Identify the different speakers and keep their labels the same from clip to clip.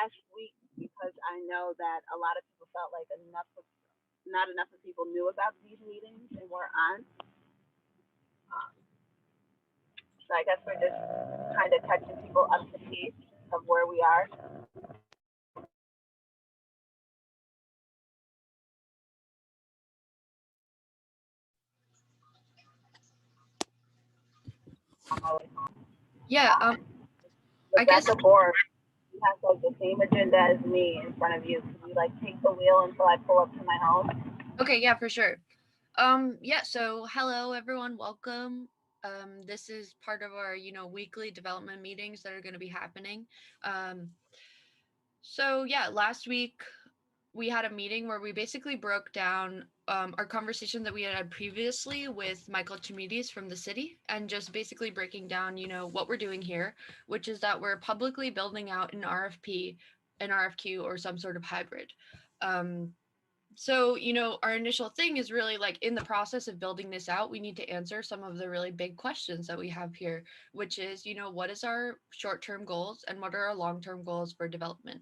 Speaker 1: last week because I know that a lot of people felt like not enough of people knew about these meetings and were on. Um, so I guess we're just kind of catching people up to speed of where we are. On my way home.
Speaker 2: Yeah, I guess,
Speaker 1: Rebecca Bohr has like the same agenda as me in front of you. Can you like take the wheel until I pull up to my home?
Speaker 2: okay, yeah, for sure. Yeah, so hello everyone, welcome. This is part of our, weekly development meetings that are going to be happening. Um, so yeah, last week we had a meeting where we basically broke down our conversation that we had previously with Michael Chimides from the city, and just basically breaking down, what we're doing here, which is that we're publicly building out an RFP, an RFQ, or some sort of hybrid. Um, so, our initial thing is really like in the process of building this out, we need to answer some of the really big questions that we have here, which is, what is our short-term goals and what are our long-term goals for development?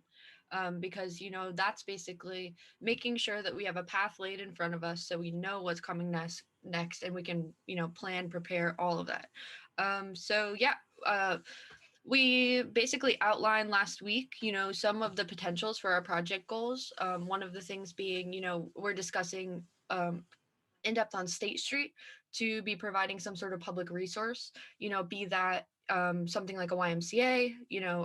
Speaker 2: Because, that's basically making sure that we have a path laid in front of us so we know what's coming next, and we can, plan, prepare, all of that. So yeah, we basically outlined last week, some of the potentials for our project goals. One of the things being, we're discussing in depth on State Street to be providing some sort of public resource, be that something like a YMCA,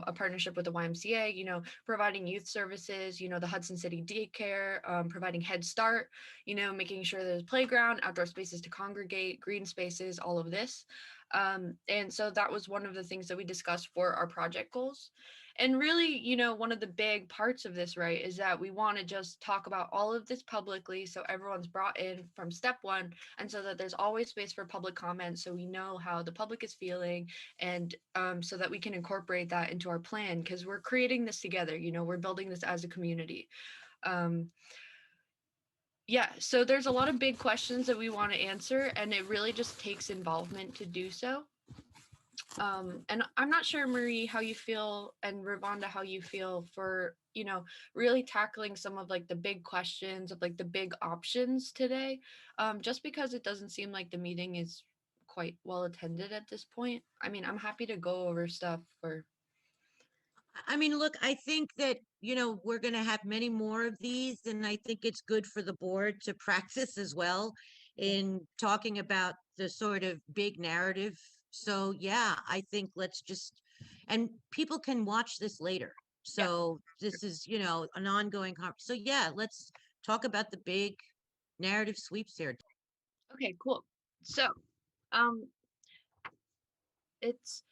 Speaker 2: a partnership with the YMCA, providing youth services, the Hudson City daycare, providing Head Start, making sure there's playground, outdoor spaces to congregate, green spaces, all of this. And so that was one of the things that we discussed for our project goals. And really, one of the big parts of this, right, is that we want to just talk about all of this publicly so everyone's brought in from step one, and so that there's always space for public comment so we know how the public is feeling, and so that we can incorporate that into our plan, because we're creating this together, we're building this as a community. Um, yeah, so there's a lot of big questions that we want to answer, and it really just takes involvement to do so. And I'm not sure, Marie, how you feel, and Ravonda, how you feel for, really tackling some of like the big questions of like the big options today, just because it doesn't seem like the meeting is quite well attended at this point. I mean, I'm happy to go over stuff for.
Speaker 3: I mean, look, I think that, we're going to have many more of these, and I think it's good for the board to practice as well in talking about the sort of big narrative. So, yeah, I think let's just, and people can watch this later.
Speaker 2: Yeah.
Speaker 3: So, this is, an ongoing so yeah, let's talk about the big narrative sweeps here.
Speaker 2: Okay, cool. So, um, it's,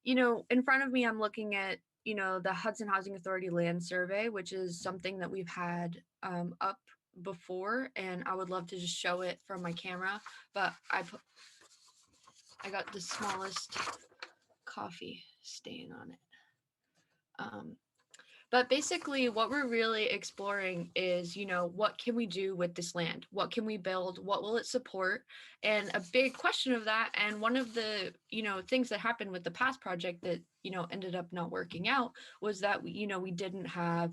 Speaker 2: in front of me, I'm looking at, the Hudson Housing Authority land survey, which is something that we've had up before, and I would love to just show it from my camera, but I got the smallest coffee stain on it. Um, But basically, what we're really exploring is, what can we do with this land? What can we build? What will it support? And a big question of that, and one of the, things that happened with the past project that, ended up not working out, was that we didn't have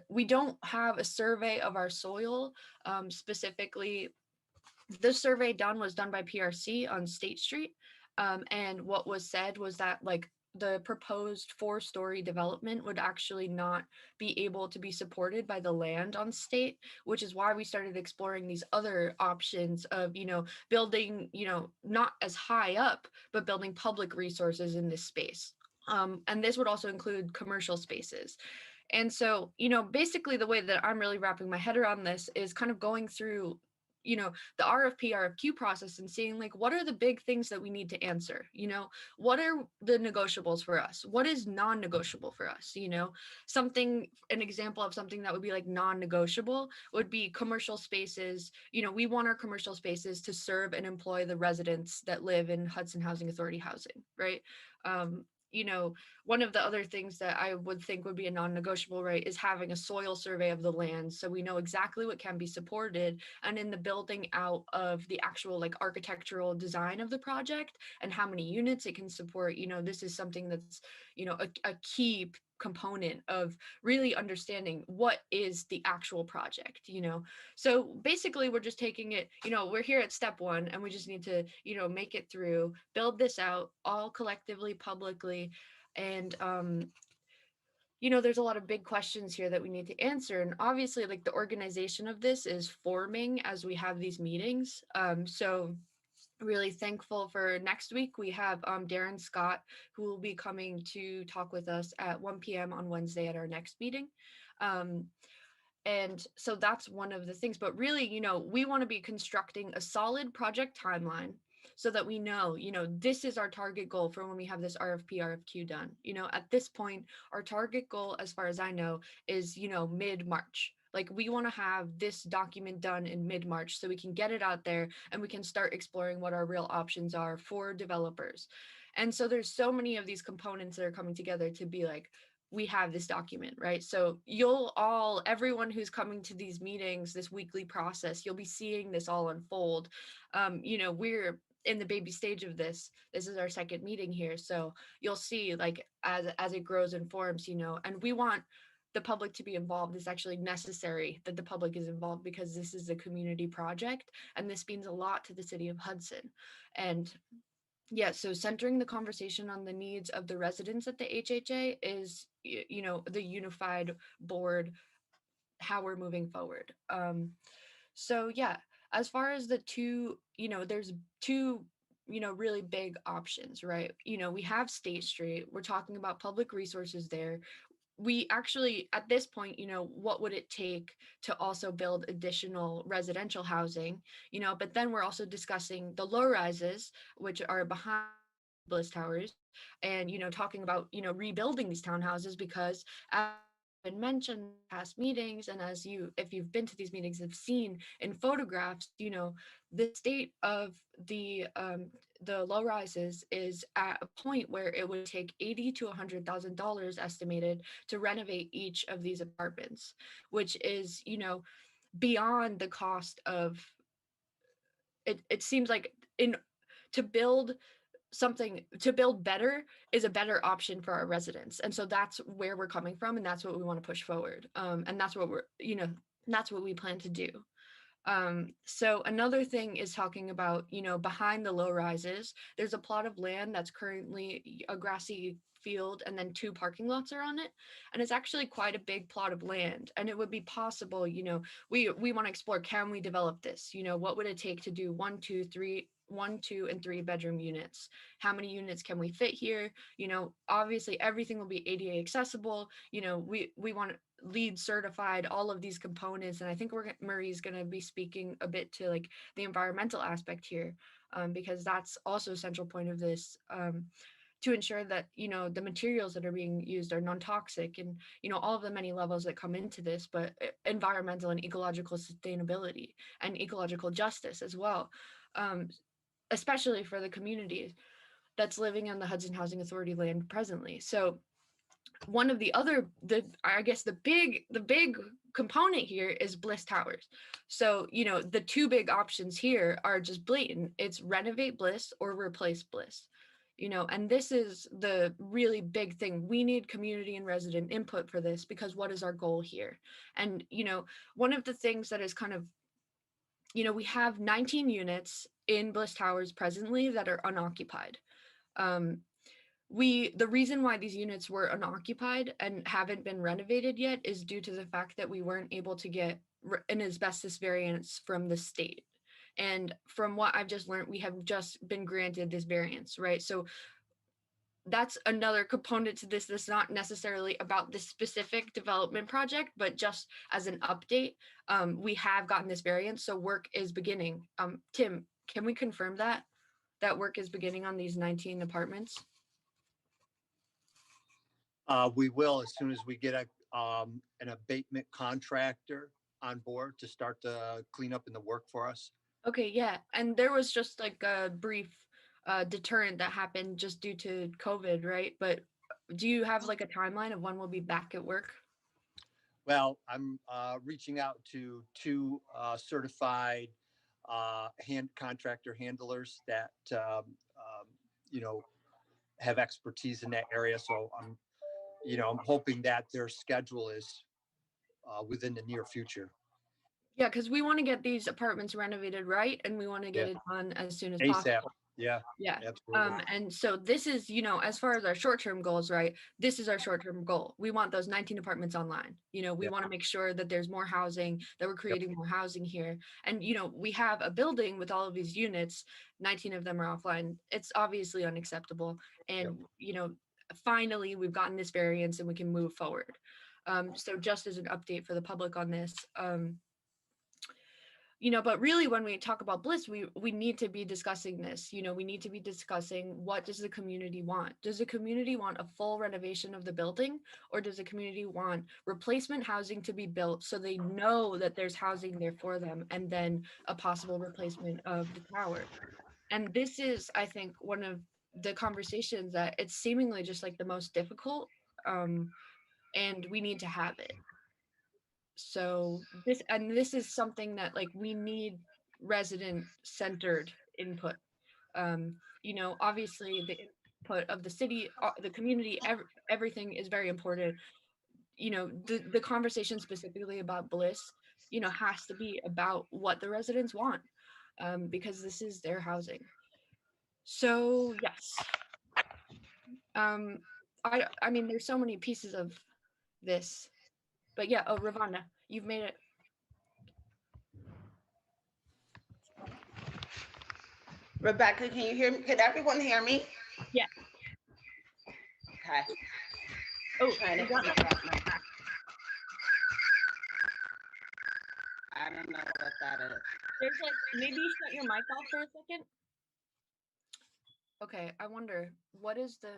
Speaker 2: we don't have a survey of our soil. Specifically, the survey was done by PRC on State Street. And what was said was that like the proposed 4-story development would actually not be able to be supported by the land on State, which is why we started exploring these other options of, building, not as high up, but building public resources in this space. And this would also include commercial spaces. And so, basically the way that I'm really wrapping my head around this is kind of going through, the RFP, RFQ process, and seeing like, what are the big things that we need to answer? What are the negotiables for us? What is non-negotiable for us? An example of something that would be like non-negotiable would be commercial spaces. We want our commercial spaces to serve and employ the residents that live in Hudson Housing Authority housing, right? Um, One of the other things that I would think would be a non-negotiable, right, is having a soil survey of the land so we know exactly what can be supported, and in the building out of the actual like architectural design of the project and how many units it can support. This is something that's, a key component of really understanding what is the actual project, so basically we're just taking it, we're here at step one, and we just need to, make it through, build this out all collectively, publicly. And there's a lot of big questions here that we need to answer. And obviously, like, the organization of this is forming as we have these meetings. So really thankful for next week. We have Darren Scott, who will be coming to talk with us at 1 p.m. on Wednesday at our next meeting. And so that's one of the things. But really, we want to be constructing a solid project timeline so that we know, this is our target goal for when we have this RFQ done. At this point, our target goal, as far as I know, is, mid-March. Like, we want to have this document done in mid-March so we can get it out there and we can start exploring what our real options are for developers. And so there's so many of these components that are coming together to be like, we have this document, right? So everyone who's coming to these meetings, this weekly process, you'll be seeing this all unfold. We're in the baby stage of this. This is our second meeting here. So you'll see, like, as it grows and forms, and we want the public to be involved. It's actually necessary that the public is involved because this is a community project and this means a lot to the city of Hudson. And yeah, so centering the conversation on the needs of the residents at the HHA is, the unified board, how we're moving forward. So yeah, as far as the two, there's two, really big options, right? We have State Street. We're talking about public resources there. We actually, at this point, what would it take to also build additional residential housing, but then we're also discussing the low rises, which are behind Bliss Towers, and, talking about, rebuilding these townhouses because, as been mentioned in past meetings, and as if you've been to these meetings, have seen in photographs, the state of the low rises is at a point where it would take $80,000 to $100,000 estimated to renovate each of these apartments, which is, beyond the cost of it. It seems like to build to build better is a better option for our residents. And so that's where we're coming from, and that's what we want to push forward. And that's what that's what we plan to do. So another thing is talking about, behind the low rises, there's a plot of land that's currently a grassy field and then two parking lots are on it. And it's actually quite a big plot of land. And it would be possible, we want to explore, can we develop this? What would it take to do 1, 2, 3, 1, 2, and 3 bedroom units? How many units can we fit here? Obviously everything will be ADA accessible. We want LEED certified, all of these components. And I think Marie's going to be speaking a bit to, like, the environmental aspect here, because that's also a central point of this, to ensure that, the materials that are being used are non-toxic, and, all of the many levels that come into this, but environmental and ecological sustainability and ecological justice as well, especially for the community that's living on the Hudson Housing Authority land presently. So one of the other, I guess the big component here is Bliss Towers. So, the two big options here are just blatant. It's renovate Bliss or replace Bliss. And this is the really big thing. We need community and resident input for this, because what is our goal here? And, one of the things that is kind of, we have 19 units in Bliss Towers presently that are unoccupied. The reason why these units were unoccupied and haven't been renovated yet is due to the fact that we weren't able to get an asbestos variance from the state. And from what I've just learned, we have just been granted this variance, right? So that's another component to this that's not necessarily about this specific development project, but just as an update, we have gotten this variance, so work is beginning. Tim, can we confirm that work is beginning on these 19 apartments?
Speaker 4: We will, as soon as we get an abatement contractor on board to start the cleanup and the work for us.
Speaker 2: Okay, yeah. And there was just like a brief deterrent that happened just due to COVID, right? But do you have like a timeline of when we'll be back at work?
Speaker 4: Well, I'm reaching out to two certified contractor handlers that you know have expertise in that area. So I'm I'm hoping that their schedule is within the near future.
Speaker 2: Yeah, because we want to get these apartments renovated right, and we want to get
Speaker 4: Yeah.
Speaker 2: it done as soon as
Speaker 4: ASAP.
Speaker 2: possible.
Speaker 4: Yeah,
Speaker 2: Yeah.
Speaker 4: absolutely.
Speaker 2: And so this is, as far as our short-term goals, right? This is our short-term goal. We want those 19 apartments online. We
Speaker 4: Yeah.
Speaker 2: want to make sure that there's more housing, that we're creating more housing here. And, we have a building with all of these units, 19 of them are offline. It's obviously unacceptable. And, finally, we've gotten this variance and we can move forward. So just as an update for the public on this, but really when we talk about bliss, we need to be discussing this. We need to be discussing, what does the community want? Does the community want a full renovation of the building, or does the community want replacement housing to be built so they know that there's housing there for them, and then a possible replacement of the tower? And this is, I think, one of the conversations that it's seemingly just like the most difficult, and we need to have it. So this is something that, like, we need resident centered input. Obviously the input of the city, the community, everything is very important. The conversation specifically about bliss, has to be about what the residents want, because this is their housing. So yes, I mean, there's so many pieces of this, but yeah. Oh, Ravana, you've made it.
Speaker 5: Rebecca, can you hear me? Can everyone hear me?
Speaker 2: Yeah.
Speaker 5: Okay.
Speaker 2: Oh,
Speaker 5: Trying to
Speaker 2: you got
Speaker 5: figure out I don't know what that is.
Speaker 2: There's like, maybe you shut your mic off for a second. Okay, I wonder, what is the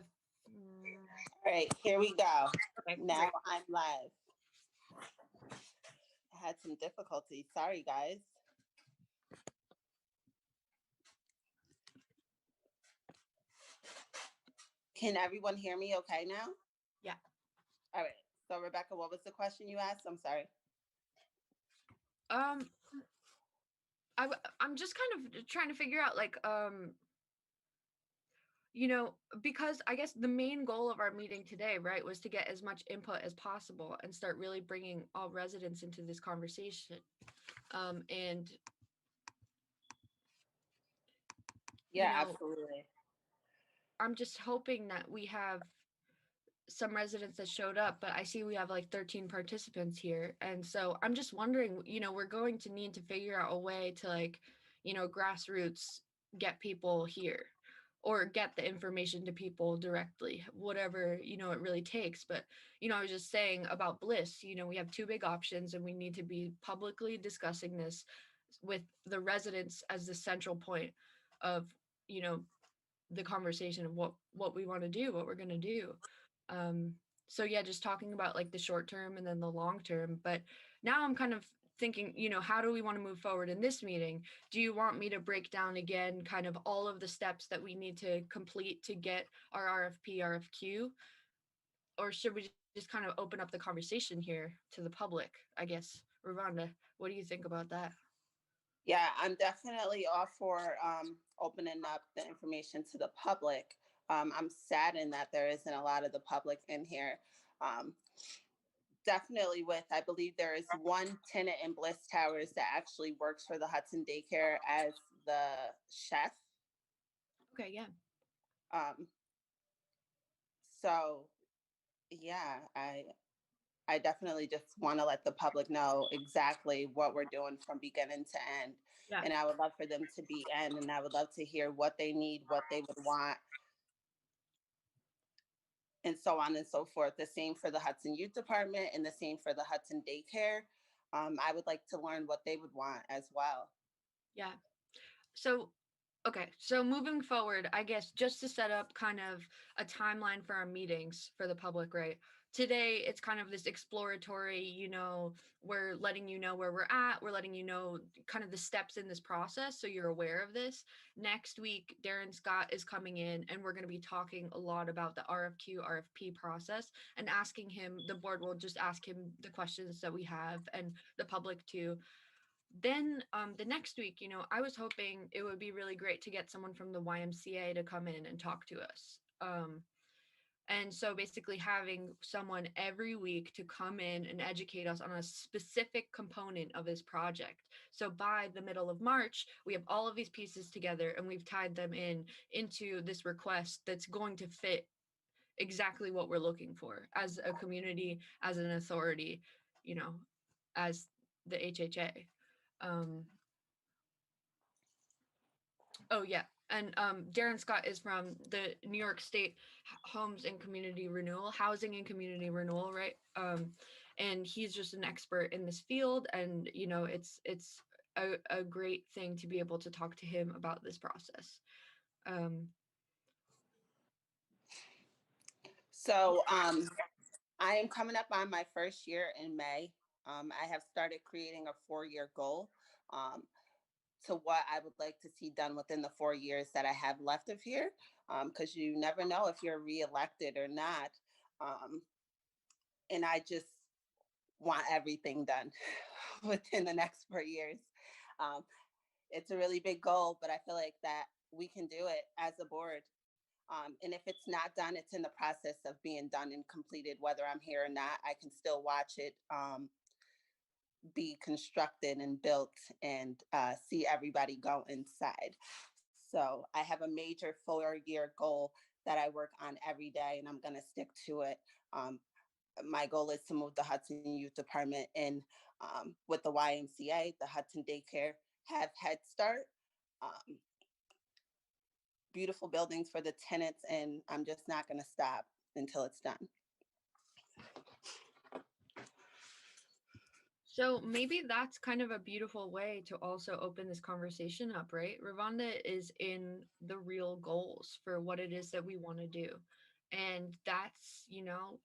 Speaker 5: All right, here we go.
Speaker 2: okay,
Speaker 5: Now
Speaker 2: great.
Speaker 5: I'm live. I had some difficulties. Sorry, guys. Can everyone hear me okay now?
Speaker 2: Yeah.
Speaker 5: All right. So, Rebecca, what was the question you asked? I'm sorry.
Speaker 2: I'm just kind of trying to figure out, like, because I guess the main goal of our meeting today, right, was to get as much input as possible and start really bringing all residents into this conversation. And
Speaker 5: Yeah, absolutely.
Speaker 2: I'm just hoping that we have some residents that showed up, but I see we have like 13 participants here. And so I'm just wondering, we're going to need to figure out a way to, like, grassroots get people here, or get the information to people directly, whatever, it really takes. But, I was just saying about bliss, we have two big options, and we need to be publicly discussing this with the residents as the central point of, the conversation of what we want to do, what we're going to do. So yeah, just talking about like the short term and then the long term. But now I'm kind of thinking, how do we want to move forward in this meeting? Do you want me to break down again kind of all of the steps that we need to complete to get our RFP, RFQ? Or should we just kind of open up the conversation here to the public, I guess? Ravanda, what do you think about that?
Speaker 5: Yeah, I'm definitely all for opening up the information to the public. I'm saddened that there isn't a lot of the public in here. Definitely I believe there is one tenant in Bliss Towers that actually works for the Hudson Daycare as the chef.
Speaker 2: Okay, yeah.
Speaker 5: So yeah, I definitely just want to let the public know exactly what we're doing from beginning to end.
Speaker 2: Yeah.
Speaker 5: And I would love for them to be in, and I would love to hear what they need, what they would want, and so on and so forth. The same for the Hudson Youth Department and the same for the Hudson Daycare. I would like to learn what they would want as well.
Speaker 2: Yeah. So, okay. So moving forward, I guess just to set up kind of a timeline for our meetings for the public, right? Today, it's kind of this exploratory, we're letting you know where we're at. We're letting you know kind of the steps in this process, so you're aware of this. Next week, Darren Scott is coming in, and we're going to be talking a lot about the RFQ, RFP process, and asking him, the board will just ask him the questions that we have, and the public too. Then the next week, I was hoping it would be really great to get someone from the YMCA to come in and talk to us. And so basically having someone every week to come in and educate us on a specific component of this project. So by the middle of March, we have all of these pieces together and we've tied them in into this request that's going to fit exactly what we're looking for as a community, as an authority, you know, as the HHA. Um, oh yeah, and Darren Scott is from the New York State Homes and Community Renewal, Housing and Community Renewal, right? And he's just an expert in this field, and you know, it's a great thing to be able to talk to him about this process. Um,
Speaker 5: So I am coming up on my first year in May. I have started creating a 4-year goal to what I would like to see done within the 4 years that I have left of here, because you never know if you're reelected or not. Um, and I just want everything done within the next 4 years. Um, it's a really big goal, but I feel like that we can do it as a board. And if it's not done, it's in the process of being done and completed, whether I'm here or not. I can still watch it be constructed and built and see everybody go inside. So I have a major 4-year goal that I work on every day, and I'm going to stick to it. Um, my goal is to move the Hudson Youth Department in with the YMCA, the Hudson Daycare, have Head Start. Um, Beautiful buildings for the tenants, and I'm just not going to stop until it's done.
Speaker 2: So maybe that's kind of a beautiful way to also open this conversation up, right? Ravonda is in the real goals for what it is that we want to do. And that's, you know,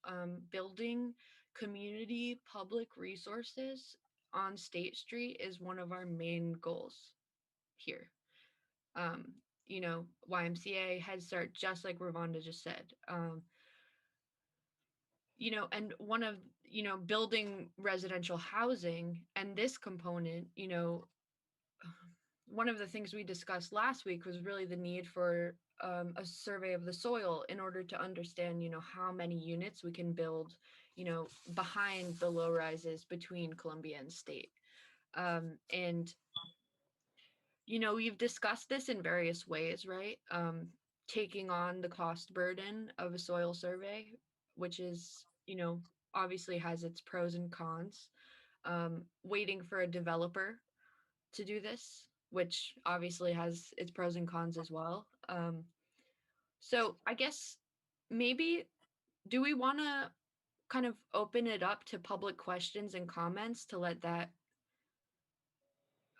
Speaker 2: building community public resources on State Street is one of our main goals here. Um, you know, YMCA, Head Start, just like Ravonda just said. You know, and one of, you know, building residential housing and this component, you know, one of the things we discussed last week was really the need for a survey of the soil in order to understand, you know, how many units we can build, you know, behind the low rises between Columbia and State. And you know, we've discussed this in various ways, right? Taking on the cost burden of a soil survey, which is, you know, obviously has its pros and cons. Waiting for a developer to do this, which obviously has its pros and cons as well. So I guess maybe do we want to kind of open it up to public questions and comments to let that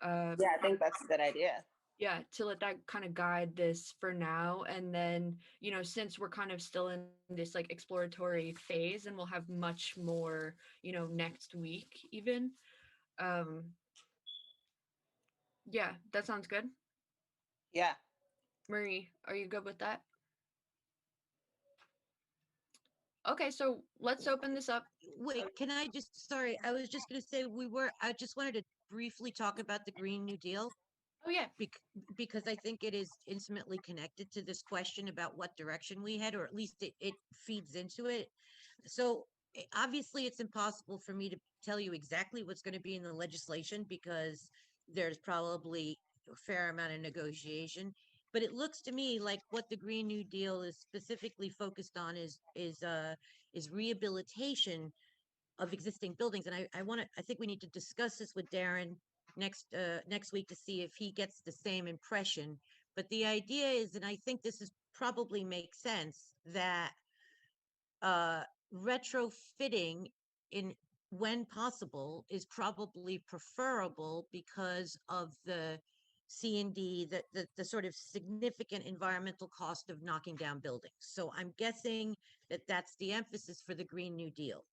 Speaker 5: Yeah, I think that's a good idea.
Speaker 2: yeah, to let that kind of guide this for now. And then, you know, since we're kind of still in this like exploratory phase and we'll have much more, you know, next week even. Um yeah, that sounds good.
Speaker 5: Yeah.
Speaker 2: Marie, are you good with that? Okay, so let's open this up.
Speaker 3: Wait, can I just, sorry, I was just going to say I just wanted to briefly talk about the Green New Deal
Speaker 2: Oh yeah.
Speaker 3: because I think it is intimately connected to this question about what direction we head, or at least it feeds into it. So obviously it's impossible for me to tell you exactly what's going to be in the legislation because there's probably a fair amount of negotiation. But it looks to me like what the Green New Deal is specifically focused on is rehabilitation of existing buildings. And I think we need to discuss this with Darren next week to see if he gets the same impression. But the idea is, and I think this is probably makes sense, that retrofitting in when possible is probably preferable because of the C&D, the sort of significant environmental cost of knocking down buildings. So I'm guessing that that's the emphasis for the Green New Deal.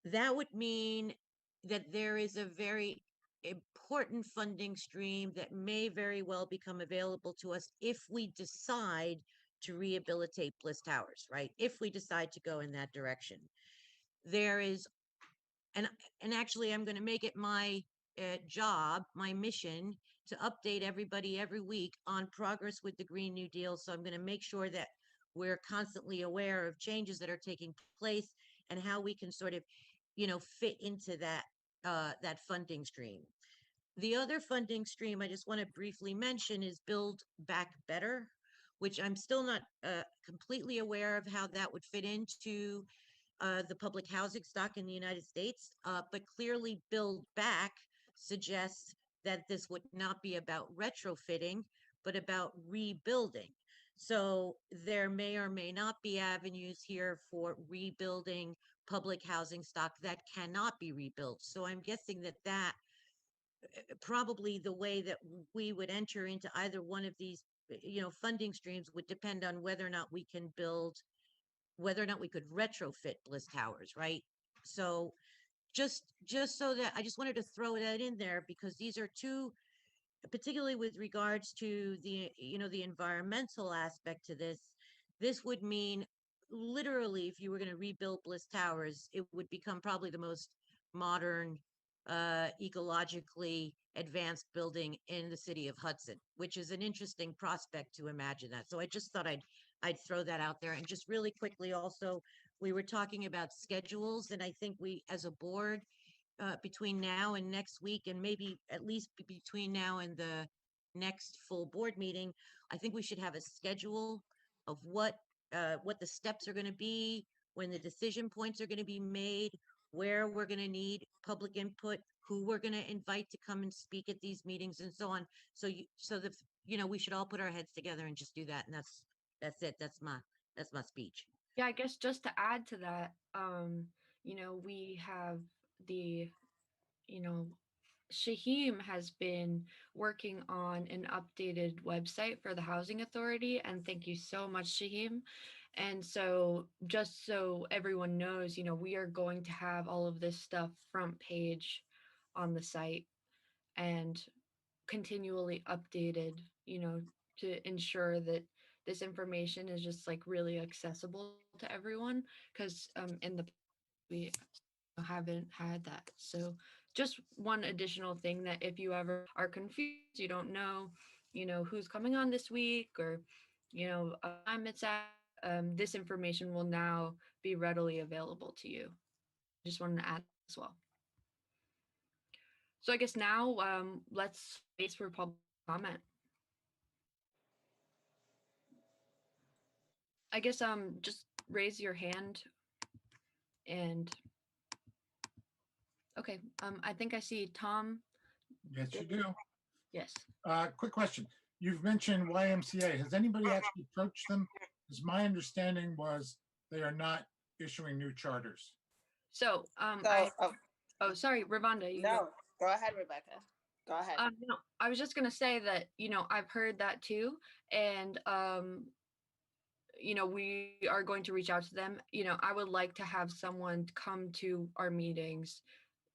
Speaker 3: That would mean that there is a very important funding stream that may very well become available to us if we decide to rehabilitate Bliss Towers, right? If we decide to go in that direction. There is, and actually I'm going to make it my job, my mission to update everybody every week on progress with the Green New Deal. So I'm going to make sure that we're constantly aware of changes that are taking place and how we can sort of, fit into that funding stream. The other funding stream I just want to briefly mention is Build Back Better, which I'm still not completely aware of how that would fit into the public housing stock in the United States, but clearly Build Back suggests that this would not be about retrofitting, but about rebuilding. So there may or may not be avenues here for rebuilding public housing stock that cannot be rebuilt. So I'm guessing that probably the way that we would enter into either one of these, funding streams would depend on whether or not we can build, whether or not we could retrofit Bliss Towers, right? So just so that I just wanted to throw that in there because these are two, particularly with regards to the environmental aspect to this would mean literally if you were going to rebuild Bliss Towers, it would become probably the most modern, ecologically advanced building in the city of Hudson, which is an interesting prospect to imagine that. So I just thought I'd throw that out there. And just really quickly also, we were talking about schedules, and I think we as a board, between now and next week, and maybe at least between now and the next full board meeting, I think we should have a schedule of what the steps are going to be, when the decision points are going to be made, where we're going to need public input, who we're going to invite to come and speak at these meetings, and so on. So that we should all put our heads together and just do that. And that's it. That's my speech.
Speaker 2: Yeah, I guess just to add to that, we have the, you know, Shaheem has been working on an updated website for the Housing Authority, and thank you so much, Shaheem. And so, just so everyone knows, we are going to have all of this stuff front page on the site and continually updated, to ensure that this information is just like really accessible to everyone. Because in the we haven't had that. So just one additional thing, that if you ever are confused, you don't know, who's coming on this week, or, time it's at, this information will now be readily available to you. Just wanted to add as well. So I guess now, let's space for public comment. I guess just raise your hand. And okay, I think I see Tom.
Speaker 6: Yes, you do.
Speaker 2: Yes.
Speaker 6: Quick question. You've mentioned YMCA. Has anybody actually approached them? Because my understanding was they are not issuing new charters.
Speaker 2: So sorry, Ravonda.
Speaker 5: No, go ahead, Rebecca. Go ahead.
Speaker 2: No, I was just gonna say that I've heard that too, and we are going to reach out to them. I would like to have someone come to our meetings,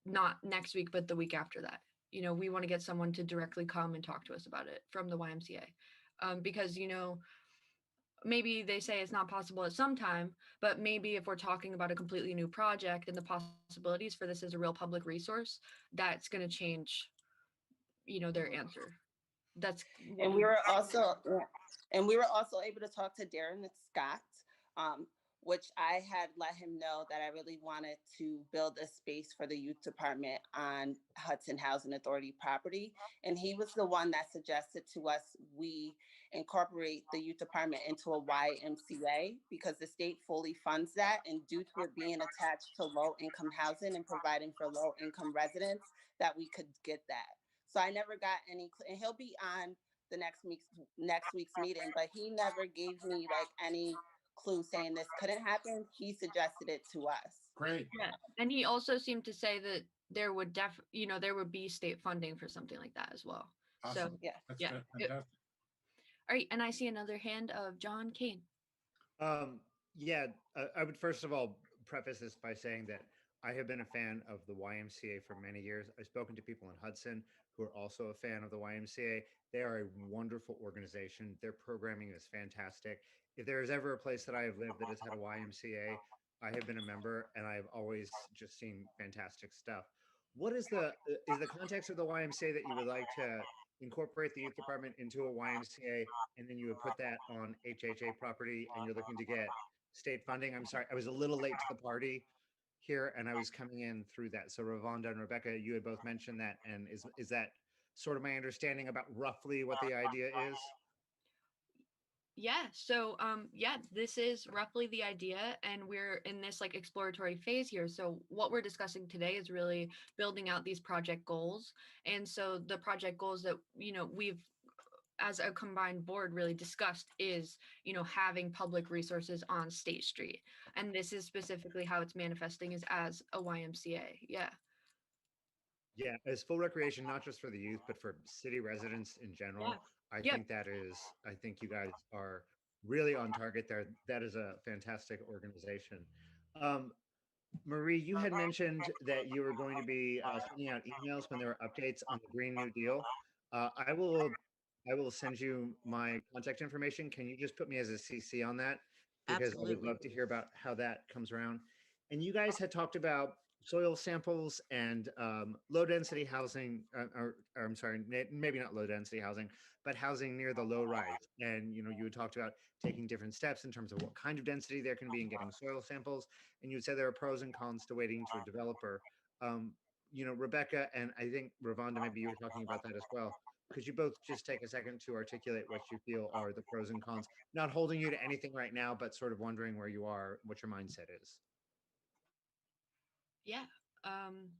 Speaker 2: not next week, but the week after that. We want to get someone to directly come and talk to us about it from the YMCA, because maybe they say it's not possible at some time, but maybe if we're talking about a completely new project and the possibilities for this as a real public resource, that's going to change their answer. That's
Speaker 5: and we were also able to talk to Darren Scott, which I had let him know that I really wanted to build a space for the youth department on Hudson Housing Authority property. And he was the one that suggested to us we incorporate the youth department into a YMCA because the state fully funds that. And due to it being attached to low income housing and providing for low income residents, that we could get that. So I never got any, and he'll be on the next week's meeting, but he never gave me like any clue saying this couldn't happen. He suggested it to us.
Speaker 6: Great.
Speaker 2: Yeah, and he also seemed to say that there would there would be state funding for something like that as well.
Speaker 6: Awesome.
Speaker 2: So
Speaker 5: yeah,
Speaker 6: That's
Speaker 2: yeah.
Speaker 6: fantastic.
Speaker 2: All right, and I see another hand of John Kane.
Speaker 7: Yeah, I would first of all preface this by saying that I have been a fan of the YMCA for many years. I've spoken to people in Hudson who are also a fan of the YMCA. They are a wonderful organization. Their programming is fantastic. If there is ever a place that I have lived that has had a YMCA, I have been a member and I've always just seen fantastic stuff. What is the context of the YMCA that you would like to incorporate the youth department into a YMCA, and then you would put that on HHA property, and you're looking to get state funding. I'm sorry, I was a little late to the party here, and I was coming in through that. So Ravonda and Rebecca, you had both mentioned that, and is that sort of my understanding about roughly what the idea is?
Speaker 2: Yeah, so yeah, this is roughly the idea, and we're in this like exploratory phase here. So what we're discussing today is really building out these project goals. And so the project goals that, we've as a combined board really discussed is, having public resources on State Street. And this is specifically how it's manifesting is as a YMCA. Yeah.
Speaker 7: Yeah, as full recreation, not just for the youth, but for city residents in
Speaker 2: Yeah.
Speaker 7: general. I
Speaker 2: Yep.
Speaker 7: think I think you guys are really on target there. That is a fantastic organization. Um, Marie, you had mentioned that you were going to be sending out emails when there were updates on the Green New Deal. I will send you my contact information. Can you just put me as a CC on that? Because I would
Speaker 3: Absolutely.
Speaker 7: love to hear about how that comes around. And you guys had talked about soil samples and low density housing, or I'm sorry, maybe not low density housing, but housing near the low rise. And you had talked about taking different steps in terms of what kind of density there can be in getting soil samples, and you said there are pros and cons to waiting to a developer. Um, Rebecca, and I think Ravonda, maybe you were talking about that as well. Could you both just take a second to articulate what you feel are the pros and cons? Not holding you to anything right now, but sort of wondering where you are, what your mindset is.
Speaker 2: Yeah. Um,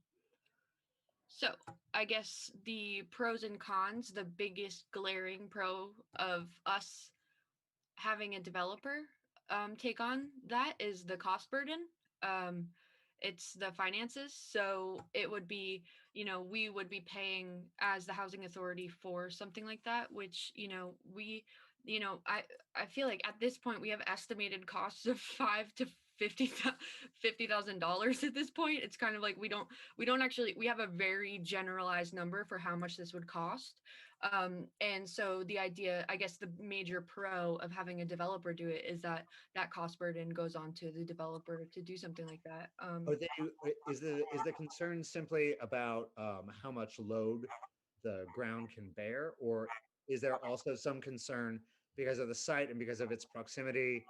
Speaker 2: So I guess the pros and cons, the biggest glaring pro of us having a developer take on that is the cost burden. Um, it's the finances. So it would be, we would be paying as the housing authority for something like that, which, I feel like at this point we have estimated costs of five to $50,000 at this point. It's kind of like we don't actually, we have a very generalized number for how much this would cost. And so the idea, I guess the major pro of having a developer do it is that that cost burden goes on to the developer to do something like that.
Speaker 7: Is the concern simply about how much load the ground can bear, or is there also some concern because of the site and because of its proximity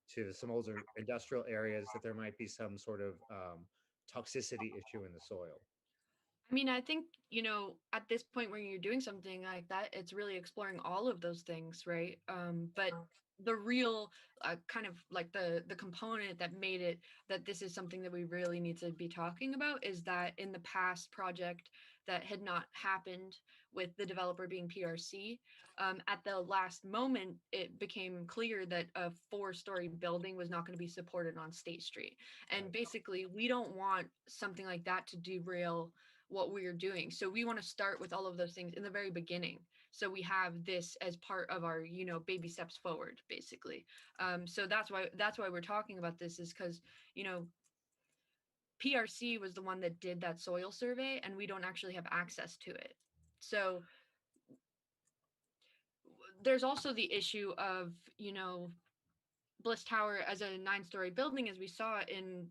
Speaker 7: to some older industrial areas that there might be some sort of toxicity issue in the soil?
Speaker 2: I mean, I think, at this point when you're doing something like that, it's really exploring all of those things, right? But the real kind of like the component that made it that this is something that we really need to be talking about is that in the past project that had not happened with the developer being PRC, at the last moment, it became clear that a 4-story building was not going to be supported on State Street. And
Speaker 7: Right.
Speaker 2: basically, we don't want something like that to derail what we're doing. So we want to start with all of those things in the very beginning. So we have this as part of our, baby steps forward, basically. So that's why we're talking about this is because, PRC was the one that did that soil survey and we don't actually have access to it. So there's also the issue of, Bliss Tower as a 9-story building, as we saw in,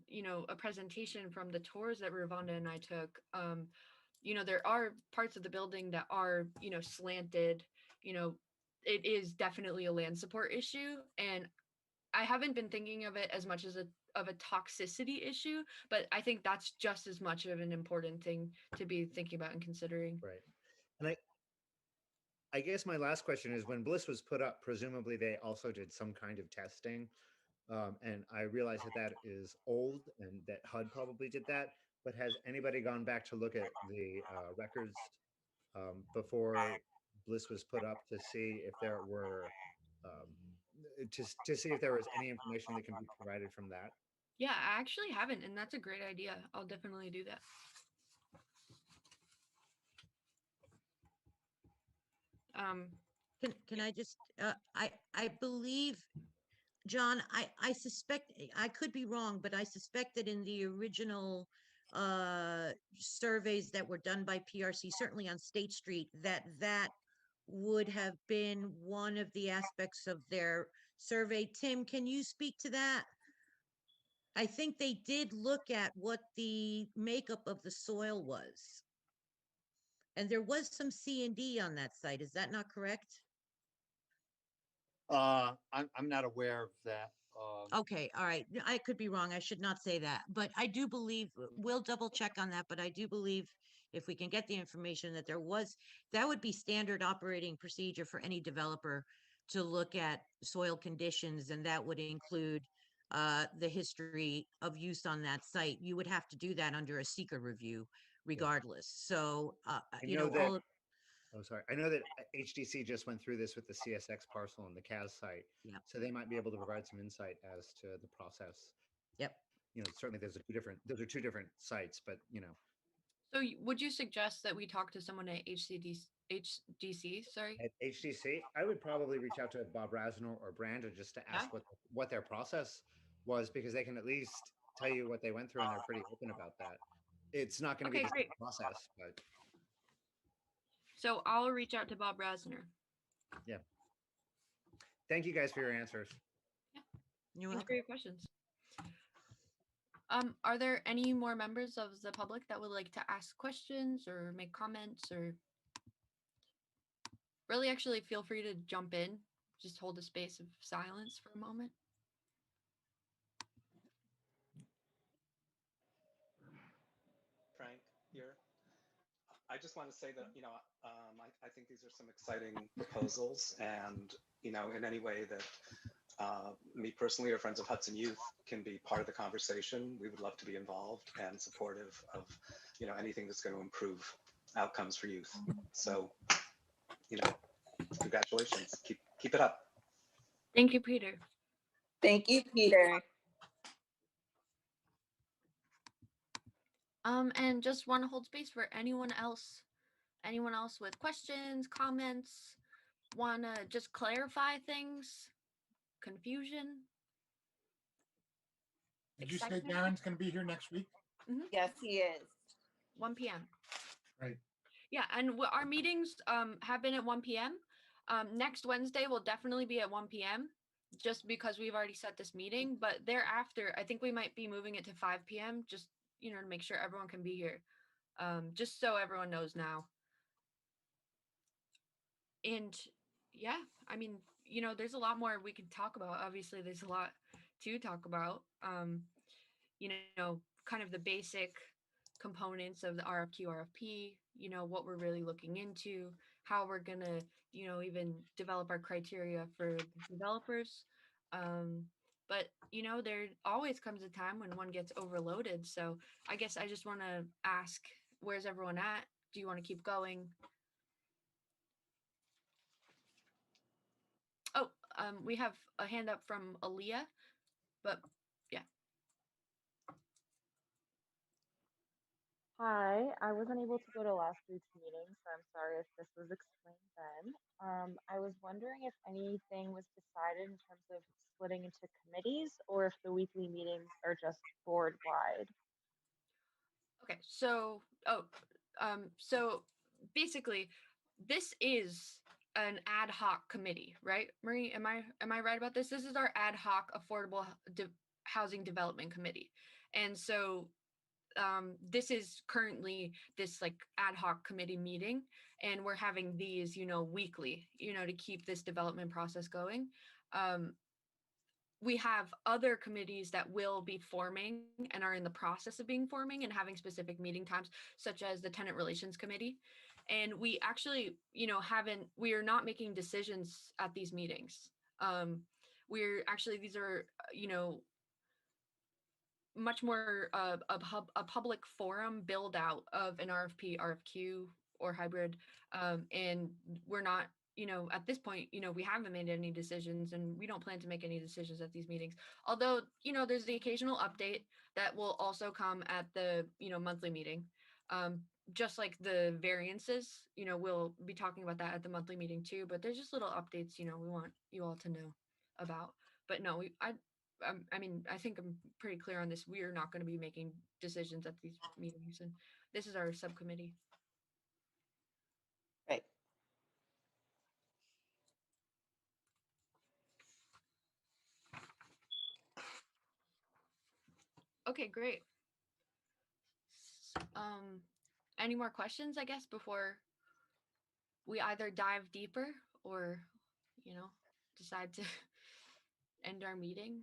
Speaker 2: a presentation from the tours that Ravonda and I took. There are parts of the building that are, slanted. It is definitely a land support issue. And I haven't been thinking of it as much as a toxicity issue, but I think that's just as much of an important thing to be thinking about and considering.
Speaker 7: Right. And I guess my last question is, when Bliss was put up, presumably they also did some kind of testing. And I realize that that is old and that HUD probably did that. But has anybody gone back to look at the records before Bliss was put up to see if there were to see if there was any information that can be provided from that?
Speaker 2: Yeah, I actually haven't, and that's a great idea. I'll definitely do that.
Speaker 3: Can I just, I believe, John, I suspect, I could be wrong, but I suspect that in the original surveys that were done by PRC, certainly on State Street, that would have been one of the aspects of their survey. Tim, can you speak to that? I think they did look at what the makeup of the soil was. And there was some C&D on that site. Is that not correct?
Speaker 4: I'm not aware of that.
Speaker 3: Okay, all right. I could be wrong. I should not say that, but I do believe we'll double check on that. But I do believe if we can get the information that that would be standard operating procedure for any developer to look at soil conditions, and that would include the history of use on that site. You would have to do that under a seeker review, regardless. So,
Speaker 7: I
Speaker 3: you
Speaker 7: know
Speaker 3: know,
Speaker 7: that.
Speaker 3: all
Speaker 7: Oh, sorry. I know that HDC just went through this with the CSX parcel and the CAS site,
Speaker 3: yeah,
Speaker 7: so they might be able to provide some insight as to the process.
Speaker 3: yep.
Speaker 7: Certainly those are two different sites, but
Speaker 2: So would you suggest that we talk to someone at HDC? Sorry.
Speaker 7: at HDC, I would probably reach out to Bob Rasner or Branda just to
Speaker 2: Yeah.
Speaker 7: ask what their process was, because they can at least tell you what they went through, and they're pretty open about that. It's not going to be
Speaker 2: Okay,
Speaker 7: the
Speaker 2: great.
Speaker 7: same process, but
Speaker 2: So I'll reach out to Bob Rasner.
Speaker 7: yeah. Thank you guys for your answers.
Speaker 3: You're
Speaker 2: Thanks for
Speaker 3: welcome.
Speaker 2: your questions. Are there any more members of the public that would like to ask questions or make comments, or really actually feel free to jump in, just hold a space of silence for a moment.
Speaker 8: Frank here. I just want to say that, I think these are some exciting proposals, and, in any way that me personally or Friends of Hudson Youth can be part of the conversation, we would love to be involved and supportive of, anything that's going to improve outcomes for youth. So, congratulations. Keep it up.
Speaker 2: Thank you, Peter.
Speaker 5: Thank you, Peter.
Speaker 2: And just want to hold space for anyone else with questions, comments, want to just clarify things, confusion.
Speaker 6: Did you say
Speaker 2: Excitement?
Speaker 6: Darren's going to be here next week?
Speaker 5: Yes, he is.
Speaker 2: 1 p.m.
Speaker 6: Right.
Speaker 2: Yeah, and our meetings have been at 1 p.m. Next Wednesday will definitely be at 1 p.m. just because we've already set this meeting. But thereafter, I think we might be moving it to 5 p.m. just, to make sure everyone can be here. Just so everyone knows now. And yeah, I mean, there's a lot more we can talk about. Obviously, there's a lot to talk about. Kind of the basic components of the RFQ, RFP, what we're really looking into, how we're going to, even develop our criteria for developers. But, there always comes a time when one gets overloaded. So I guess I just want to ask, where's everyone at? Do you want to keep going? Oh, we have a hand up from Aaliyah, but yeah.
Speaker 9: Hi, I wasn't able to go to last week's meeting, so I'm sorry if this was explained then. I was wondering if anything was decided in terms of splitting into committees or if the weekly meetings are just board wide.
Speaker 2: Okay, so so basically, this is an ad hoc committee, right, Marie? Am I right about this? This is our ad hoc affordable housing development committee, and so this is currently this like ad hoc committee meeting, and we're having these, weekly, to keep this development process going. We have other committees that will be forming and are in the process of being forming and having specific meeting times, such as the tenant relations committee. And we actually, we are not making decisions at these meetings. These are, much more a public forum build out of an RFP, RFQ, or hybrid. And we're not, at this point, we haven't made any decisions, and we don't plan to make any decisions at these meetings. Although, there's the occasional update that will also come at the, monthly meeting. Just like the variances, we'll be talking about that at the monthly meeting too, but there's just little updates, we want you all to know about. But no, I mean, I think I'm pretty clear on this. We are not going to be making decisions at these meetings, and this is our subcommittee.
Speaker 5: Right.
Speaker 2: Okay, great. Um, any more questions, I guess, before we either dive deeper or, you know, decide to end our meeting?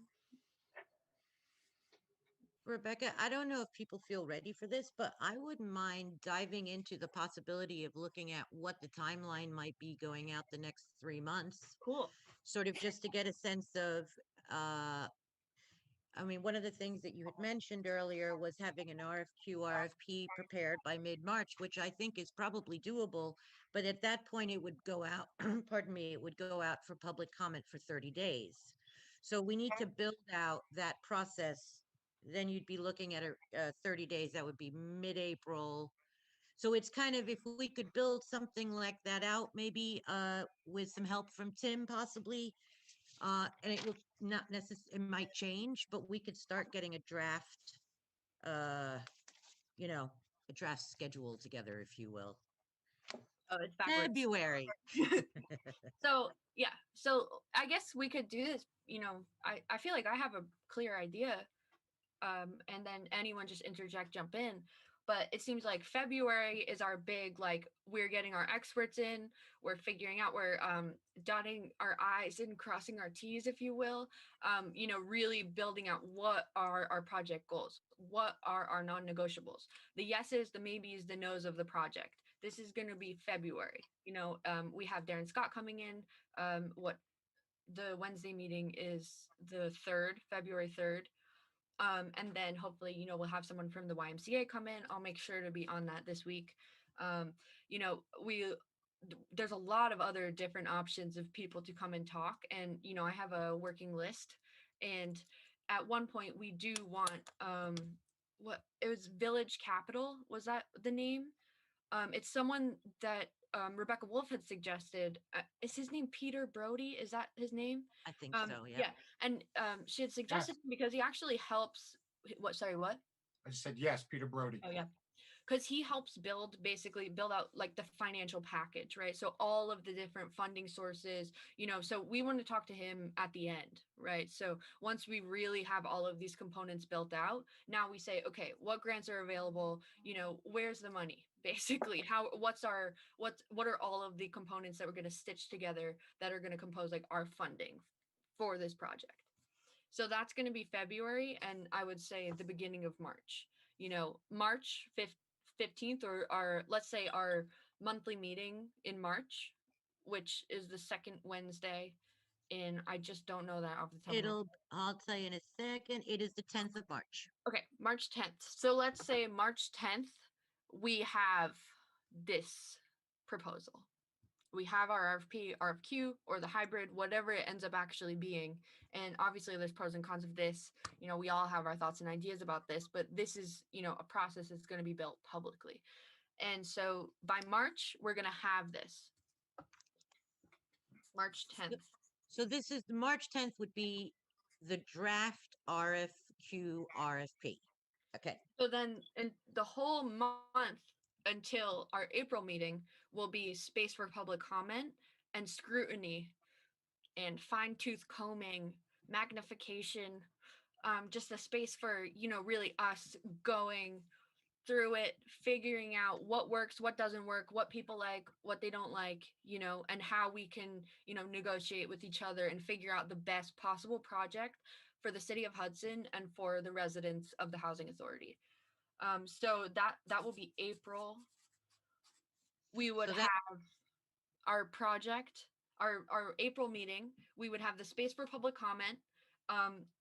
Speaker 3: Rebecca, I don't know if people feel ready for this, but I wouldn't mind diving into the possibility of looking at what the timeline might be going out the next 3 months,
Speaker 2: Cool.
Speaker 3: sort of just to get a sense of, uh, I mean, one of the things that you had mentioned earlier was having an RFQ, RFP prepared by mid-March, which I think is probably doable. But at that point, it would go out, pardon me, it would go out for public comment for 30 days. So we need to build out that process. Then you'd be looking at 30 days, that would be mid-April. So it's kind of, if we could build something like that out, maybe with some help from Tim possibly, and it will not necessarily, it might change, but we could start getting a draft, uh, you know, a draft schedule together, if you will.
Speaker 2: Oh, it's backwards.
Speaker 3: February.
Speaker 2: So yeah, so I guess we could do this. I feel like I have a clear idea, and then anyone just interject, jump in. But it seems like February is our big, like, we're getting our experts in, we're figuring out, we're dotting our I's and crossing our T's, if you will, really building out what are our project goals, what are our non-negotiables, the yeses, the maybes, the nos of the project. This is going to be February. We have Darren Scott coming in. What the Wednesday meeting is the 3rd, February 3rd. And then hopefully, we'll have someone from the YMCA come in. I'll make sure to be on that this week. Um, you know, we there's a lot of other different options of people to come and talk. And, I have a working list. And at one point we do want, what it was, Village Capital, was that the name? It's someone that Rebecca Wolf had suggested. Is his name Peter Brody? Is that his name?
Speaker 3: I think so, yeah.
Speaker 2: Yeah, and she had suggested him because he actually helps. What? Sorry, what?
Speaker 6: I just said yes, Peter Brody.
Speaker 2: Oh yeah, because he helps basically build out like the financial package, right? So all of the different funding sources, so we want to talk to him at the end, right? So once we really have all of these components built out, now we say, okay, what grants are available? Where's the money? Basically, what are all of the components that we're going to stitch together that are going to compose like our funding for this project? So that's going to be February, and I would say the beginning of March. March 15th, or let's say our monthly meeting in March, which is the second Wednesday in, I just don't know that off the top of my head.
Speaker 3: I'll tell you in a second. It is the 10th of March.
Speaker 2: Okay, March 10th. So let's say March 10th, we have this proposal. We have our RFP, RFQ, or the hybrid, whatever it ends up actually being. And obviously there's pros and cons of this. We all have our thoughts and ideas about this, but this is, a process that's going to be built publicly. And so by March, we're going to have this. March 10th.
Speaker 3: So this is March 10th would be the draft RFQ, RFP. Okay.
Speaker 2: So then in the whole month until our April meeting will be space for public comment and scrutiny and fine-tooth combing, magnification, just a space for, really us going through it, figuring out what works, what doesn't work, what people like, what they don't like, and how we can, negotiate with each other and figure out the best possible project for the city of Hudson and for the residents of the housing authority. So that will be April. We would have our project, our April meeting. We would have the space for public comment.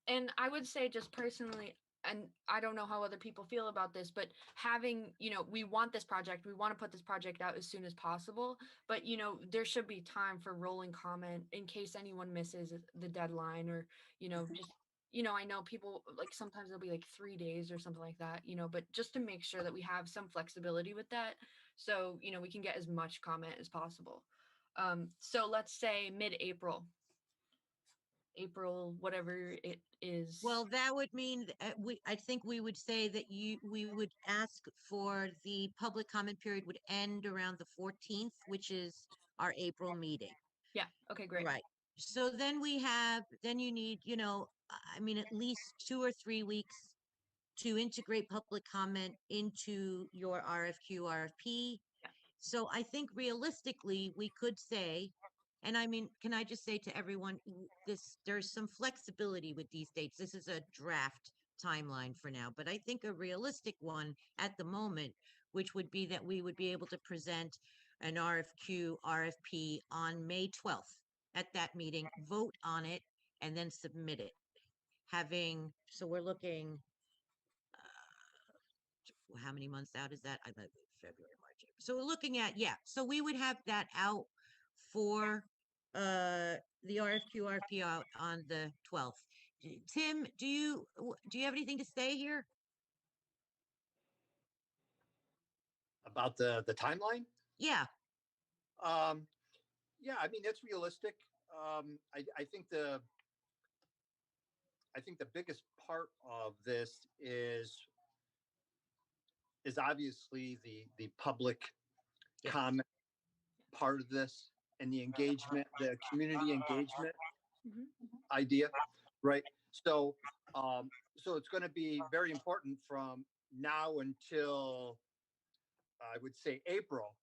Speaker 2: And I would say, just personally, and I don't know how other people feel about this, but having, we want this project, we want to put this project out as soon as possible, but, there should be time for rolling comment in case anyone misses the deadline, or, just, I know people, like, sometimes it'll be like 3 days or something like that, but just to make sure that we have some flexibility with that. So, we can get as much comment as possible. So let's say mid-April. April, whatever it is.
Speaker 3: Well, that would mean I think we would say that we would ask for the public comment period would end around the 14th, which is our April meeting.
Speaker 2: Yeah. Okay, great.
Speaker 3: Right. So then you need, I mean, at least 2 or 3 weeks to integrate public comment into your RFQ, RFP.
Speaker 2: Yeah.
Speaker 3: So I think realistically, we could say, and I mean, can I just say to everyone, there's some flexibility with these dates. This is a draft timeline for now, but I think a realistic one at the moment, which would be that we would be able to present an RFQ, RFP on May 12th at that meeting, vote on it, and then submit it. So we're looking, how many months out is that? I thought February, March. April. So we're looking at, yeah. So we would have that out for the RFQ, RFP out on the 12th. Tim, do you have anything to say here?
Speaker 4: About the timeline?
Speaker 3: Yeah.
Speaker 4: Yeah, I mean, that's realistic. I think the biggest part of this is obviously the public
Speaker 3: Yes.
Speaker 4: comment part of this and the engagement, the community engagement
Speaker 2: Mhm.
Speaker 4: idea, right? So, so it's going to be very important from now until I would say April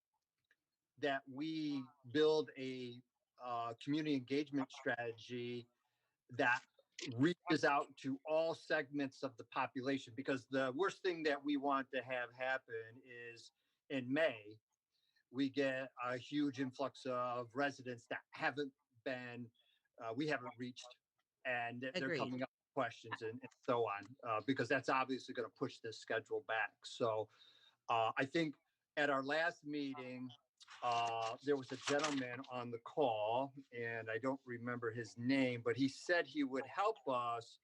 Speaker 4: that we build a community engagement strategy that reaches out to all segments of the population, because the worst thing that we want to have happen is in May we get a huge influx of residents that haven't been we haven't reached, and they're
Speaker 3: Agreed.
Speaker 4: coming up with questions and so on, because that's obviously going to push this schedule back. So I think at our last meeting, there was a gentleman on the call, and I don't remember his name, but he said he would help us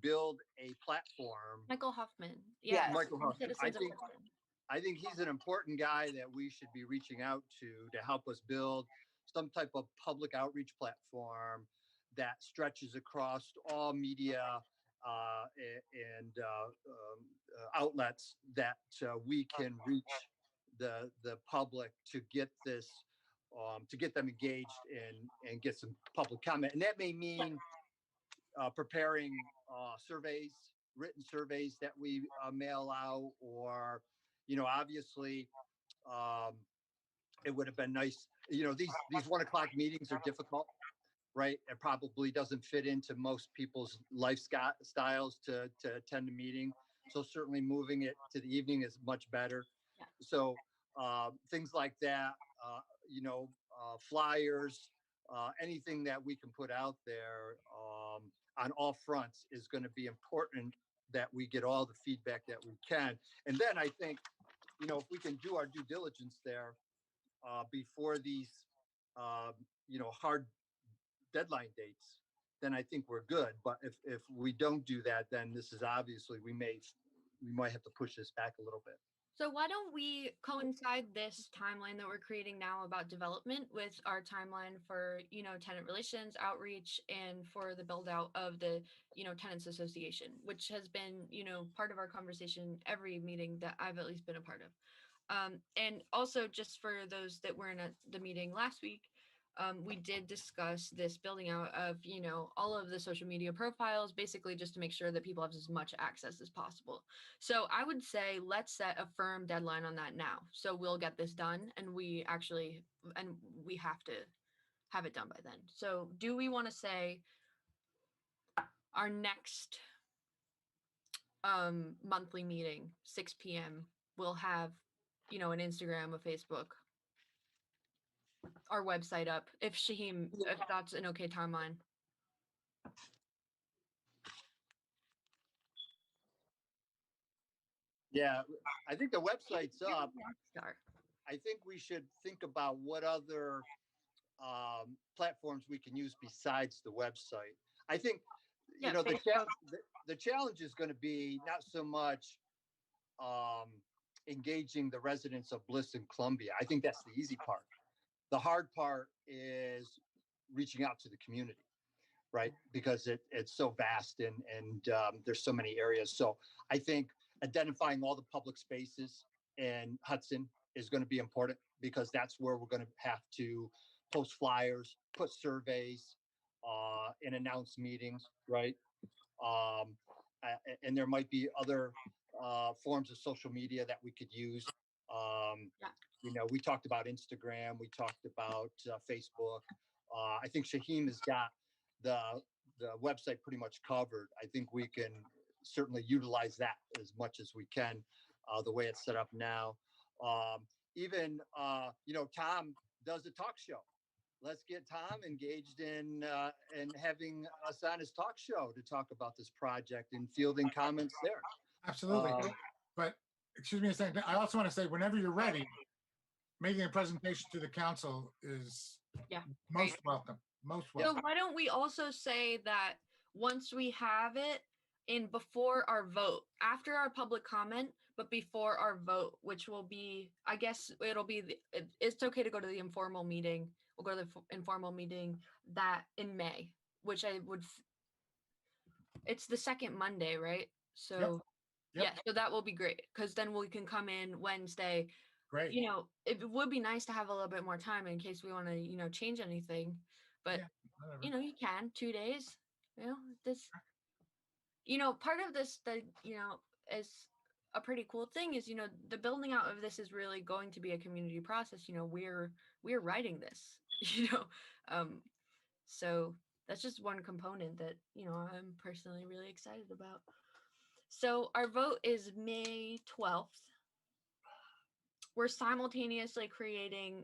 Speaker 4: build a platform.
Speaker 2: Michael Hoffman.
Speaker 5: Yes.
Speaker 2: Yeah.
Speaker 4: Michael
Speaker 2: from
Speaker 4: Huffman.
Speaker 2: Citizens of Hudson.
Speaker 4: I think he's an important guy that we should be reaching out to help us build some type of public outreach platform that stretches across all media and outlets, that we can reach the public to get this, to get them engaged and get some public comment. And that may mean preparing surveys, written surveys that we mail out, or, obviously, it would have been nice. These 1 o'clock meetings are difficult, right? It probably doesn't fit into most people's lifestyles to attend a meeting. So certainly moving it to the evening is much better.
Speaker 2: Yeah.
Speaker 4: So things like that, flyers, anything that we can put out there on all fronts is going to be important, that we get all the feedback that we can. And then I think, if we can do our due diligence there before these, hard deadline dates, then I think we're good. But if we don't do that, then this is obviously, we might have to push this back a little bit.
Speaker 2: So why don't we coincide this timeline that we're creating now about development with our timeline for, tenant relations, outreach, and for the build out of the, tenants association, which has been, part of our conversation every meeting that I've at least been a part of. And also, just for those that weren't at the meeting last week, we did discuss this building out of, all of the social media profiles, basically just to make sure that people have as much access as possible. So I would say let's set a firm deadline on that now. So we'll get this done, and we have to have it done by then. So do we want to say our next monthly meeting, 6 p.m., we'll have, an Instagram, a Facebook, our website up, if Shaheem, if that's an okay timeline.
Speaker 4: Yeah, I think the website's up.
Speaker 2: Start.
Speaker 4: I think we should think about what other platforms we can use besides the website. I think,
Speaker 2: Yeah,
Speaker 4: the challenge is going to be not so much engaging the residents of Bliss and Columbia. I think that's the easy part. The hard part is reaching out to the community, right? Because it's so vast, and there's so many areas. So I think identifying all the public spaces in Hudson is going to be important, because that's where we're going to have to post flyers, put surveys, and announce meetings, right? and there might be other forms of social media that we could use.
Speaker 2: Yeah.
Speaker 4: You know, we talked about Instagram, we talked about Facebook. I think Shaheen has got the the website pretty much covered. I think we can certainly utilize that as much as we can, the way it's set up now. Even you know, Tom does a talk show. Let's get Tom engaged in having us on his talk show to talk about this project and fielding comments there.
Speaker 6: Absolutely.
Speaker 4: Um,
Speaker 6: But excuse me a second. I also want to say, whenever you're ready, making a presentation to the council is
Speaker 2: Yeah,
Speaker 6: most
Speaker 2: great.
Speaker 6: welcome. Most
Speaker 2: So
Speaker 6: welcome.
Speaker 2: why don't we also say that once we have it in before our vote, after our public comment, but before our vote, which will be, I guess it'll be, it's okay to go to the informal meeting. We'll go to the informal meeting that in May, which I would, it's the second Monday, right? So
Speaker 6: Yep.
Speaker 2: yeah, so that will be great because then we can come in Wednesday.
Speaker 6: Great.
Speaker 2: You know, it would be nice to have a little bit more time in case we want to, you know, change anything. But
Speaker 6: Yeah, whatever.
Speaker 2: you know, you can 2 days. You know, this. You know, part of this that you know is a pretty cool thing is you know the building out of this is really going to be a community process. You know, we're writing this. You know, um, so that's just one component that you know I'm personally really excited about. So our vote is May 12th. We're simultaneously creating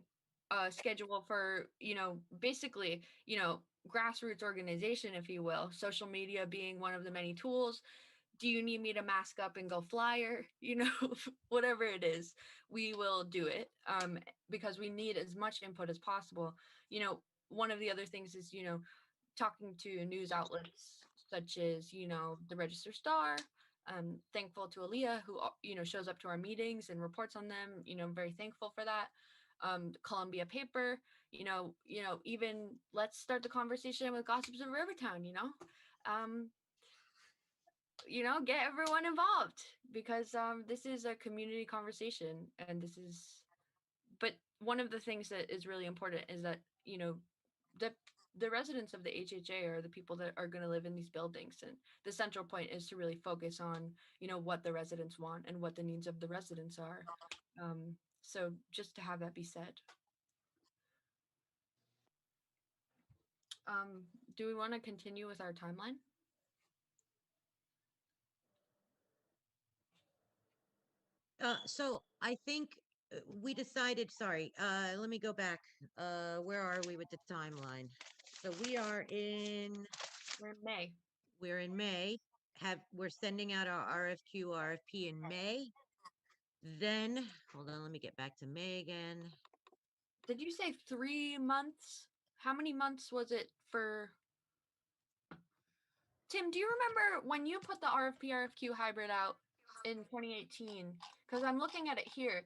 Speaker 2: a schedule for, you know, basically, you know, grassroots organization, if you will, social media being one of the many tools. Do you need me to mask up and go flyer? You know, whatever it is, we will do it because we need as much input as possible. You know, one of the other things is, you know, talking to news outlets such as you know the Register Star. Thankful to Aaliyah who you know shows up to our meetings and reports on them. You know, I'm very thankful for that. Columbia Paper. You know, even let's start the conversation with Gossips of Rivertown. You know, get everyone involved because this is a community conversation, and this is. But one of the things that is really important is that you know the residents of the HHA are the people that are going to live in these buildings, and the central point is to really focus on you know what the residents want and what the needs of the residents are. So just to have that be said, do we want to continue with our timeline?
Speaker 3: So I think we decided, sorry, let me go back. Where are we with the timeline? So
Speaker 2: We're in May.
Speaker 3: we're in May. We're sending out our RFP in May. Then, hold on, let me get back to May again.
Speaker 2: Did you say 3 months? How many months was it for? Tim, do you remember when you put the RFQ hybrid out in 2018? Because I'm looking at it here.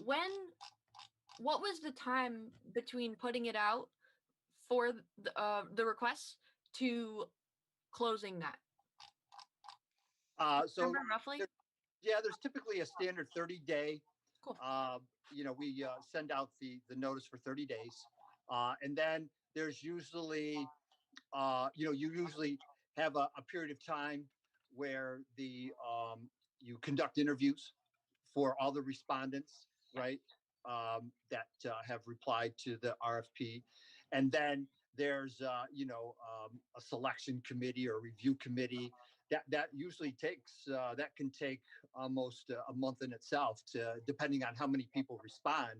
Speaker 2: What was the time between putting it out for the requests to closing that?
Speaker 4: so
Speaker 2: Remember roughly?
Speaker 4: yeah, there's typically a standard 30-day.
Speaker 2: Cool.
Speaker 4: You know, we send out the notice for 30 days, and then there's usually you know, you usually have a period of time where you conduct interviews for all the respondents, right? That have replied to the RFP, and then there's you know, a selection committee or review committee that usually takes that can take almost a month in itself, to depending on how many people respond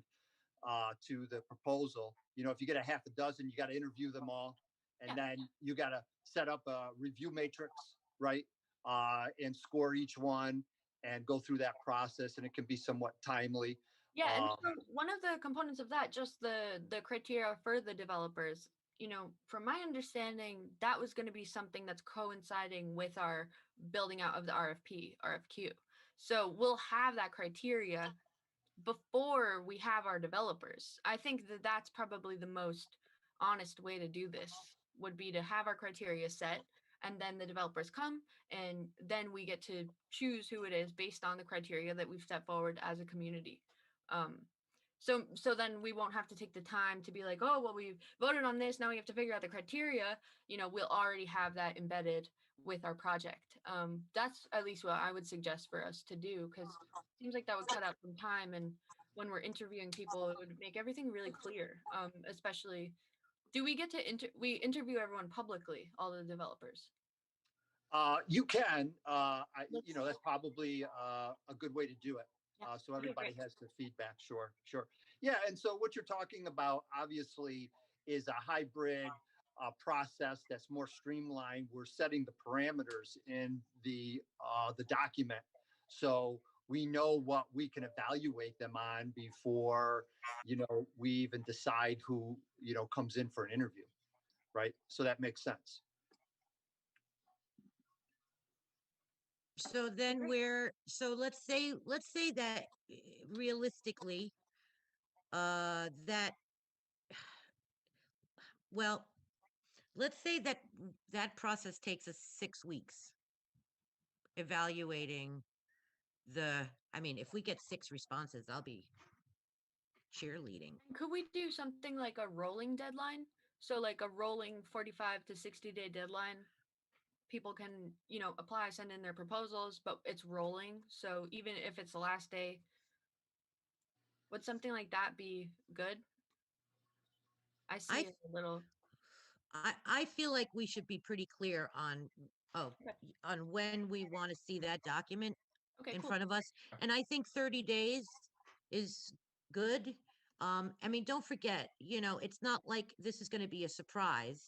Speaker 4: to the proposal. You know, if you get a half a dozen, you got to interview them all, and
Speaker 2: Yeah.
Speaker 4: then you got to set up a review matrix, right? And score each one and go through that process, and it can be somewhat timely.
Speaker 2: Yeah, and
Speaker 4: Um,
Speaker 2: so one of the components of that, just the criteria for the developers, you know, from my understanding, that was going to be something that's coinciding with our building out of the RFQ. So we'll have that criteria before we have our developers. I think that that's probably the most honest way to do this would be to have our criteria set and then the developers come and then we get to choose who it is based on the criteria that we've set forward as a community. Um, so then we won't have to take the time to be like, oh, well, we voted on this, now we have to figure out the criteria. We'll already have that embedded with our project. That's at least what I would suggest for us to do, because it seems like that would cut out some time, and when we're interviewing people, it would make everything really clear. Especially, do we get to we interview everyone publicly, all the developers?
Speaker 4: You can,
Speaker 2: Let's-
Speaker 4: that's probably a good way to do it.
Speaker 2: Yeah.
Speaker 4: So
Speaker 2: Okay,
Speaker 4: everybody
Speaker 2: great.
Speaker 4: has the feedback. Sure, sure. Yeah, and so what you're talking about obviously is a hybrid process that's more streamlined. We're setting the parameters in the document, so we know what we can evaluate them on before we even decide who comes in for an interview, right? So that makes sense.
Speaker 3: So then let's say that realistically, that, well, let's say that that process takes us 6 weeks evaluating I mean, if we get 6 responses, I'll be cheerleading.
Speaker 2: Could we do something like a rolling deadline? So like a rolling 45 to 60-day deadline. People can, apply, send in their proposals, but it's rolling. So even if it's the last day, would something like that be good? I see
Speaker 3: I
Speaker 2: it a little.
Speaker 3: I feel like we should be pretty clear on
Speaker 2: Okay.
Speaker 3: on when we want to see that document
Speaker 2: Okay,
Speaker 3: in
Speaker 2: cool.
Speaker 3: front of us. And I think 30 days is good. I mean, don't forget, it's not like this is going to be a surprise.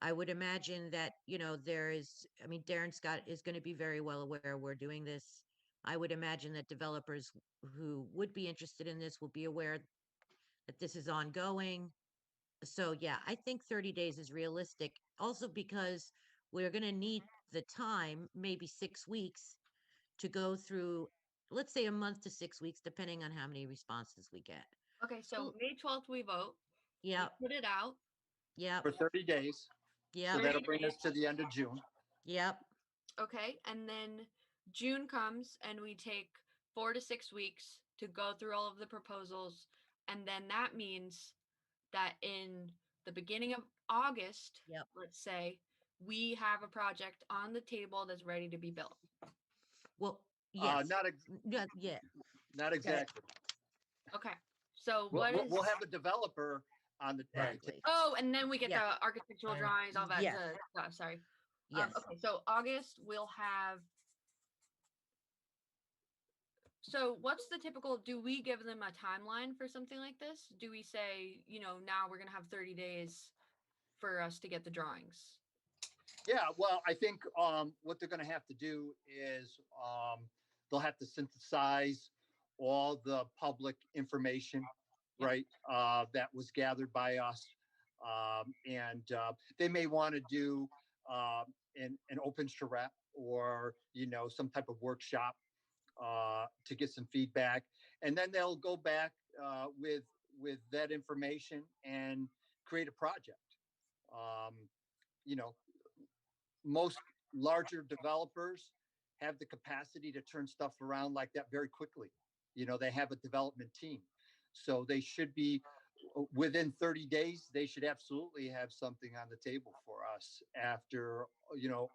Speaker 3: I would imagine that, Darren Scott is going to be very well aware we're doing this. I would imagine that developers who would be interested in this will be aware that this is ongoing. So yeah, I think 30 days is realistic. Also because we're going to need the time, maybe 6 weeks, to go through, let's say a month to 6 weeks, depending on how many responses we get.
Speaker 2: Okay, so May 12th we vote.
Speaker 3: Yeah,
Speaker 2: We put it out.
Speaker 3: yeah,
Speaker 4: For 30 days.
Speaker 3: yeah,
Speaker 4: So
Speaker 2: 30
Speaker 4: that'll bring us
Speaker 2: days.
Speaker 4: to the end of June.
Speaker 3: yep.
Speaker 2: Okay, and then June comes and we take 4 to 6 weeks to go through all of the proposals, and then that means that in the beginning of August,
Speaker 3: Yep.
Speaker 2: let's say, we have a project on the table that's ready to be built.
Speaker 3: Well, yes.
Speaker 4: Not
Speaker 3: Yeah.
Speaker 4: Not exactly.
Speaker 2: Okay, so
Speaker 4: We'll have a developer on the
Speaker 6: Right.
Speaker 3: Exactly.
Speaker 2: Oh, and then we get
Speaker 3: Yeah.
Speaker 2: the architectural
Speaker 6: Right.
Speaker 2: drawings, all that
Speaker 3: Yes.
Speaker 2: stuff. Sorry.
Speaker 3: Yes.
Speaker 2: Okay, so August we'll have. So what's the typical, do we give them a timeline for something like this? Do we say, now we're gonna have 30 days for us to get the drawings?
Speaker 4: Yeah, well, I think what they're going to have to do is they'll have to synthesize all the public information,
Speaker 2: Yep.
Speaker 4: right, that was gathered by us. And they may want to do an open charrette or, some type of workshop to get some feedback. And then they'll go back with that information and create a project. You know, most larger developers have the capacity to turn stuff around like that very quickly. They have a development team. So they should be within 30 days, they should absolutely have something on the table for us after,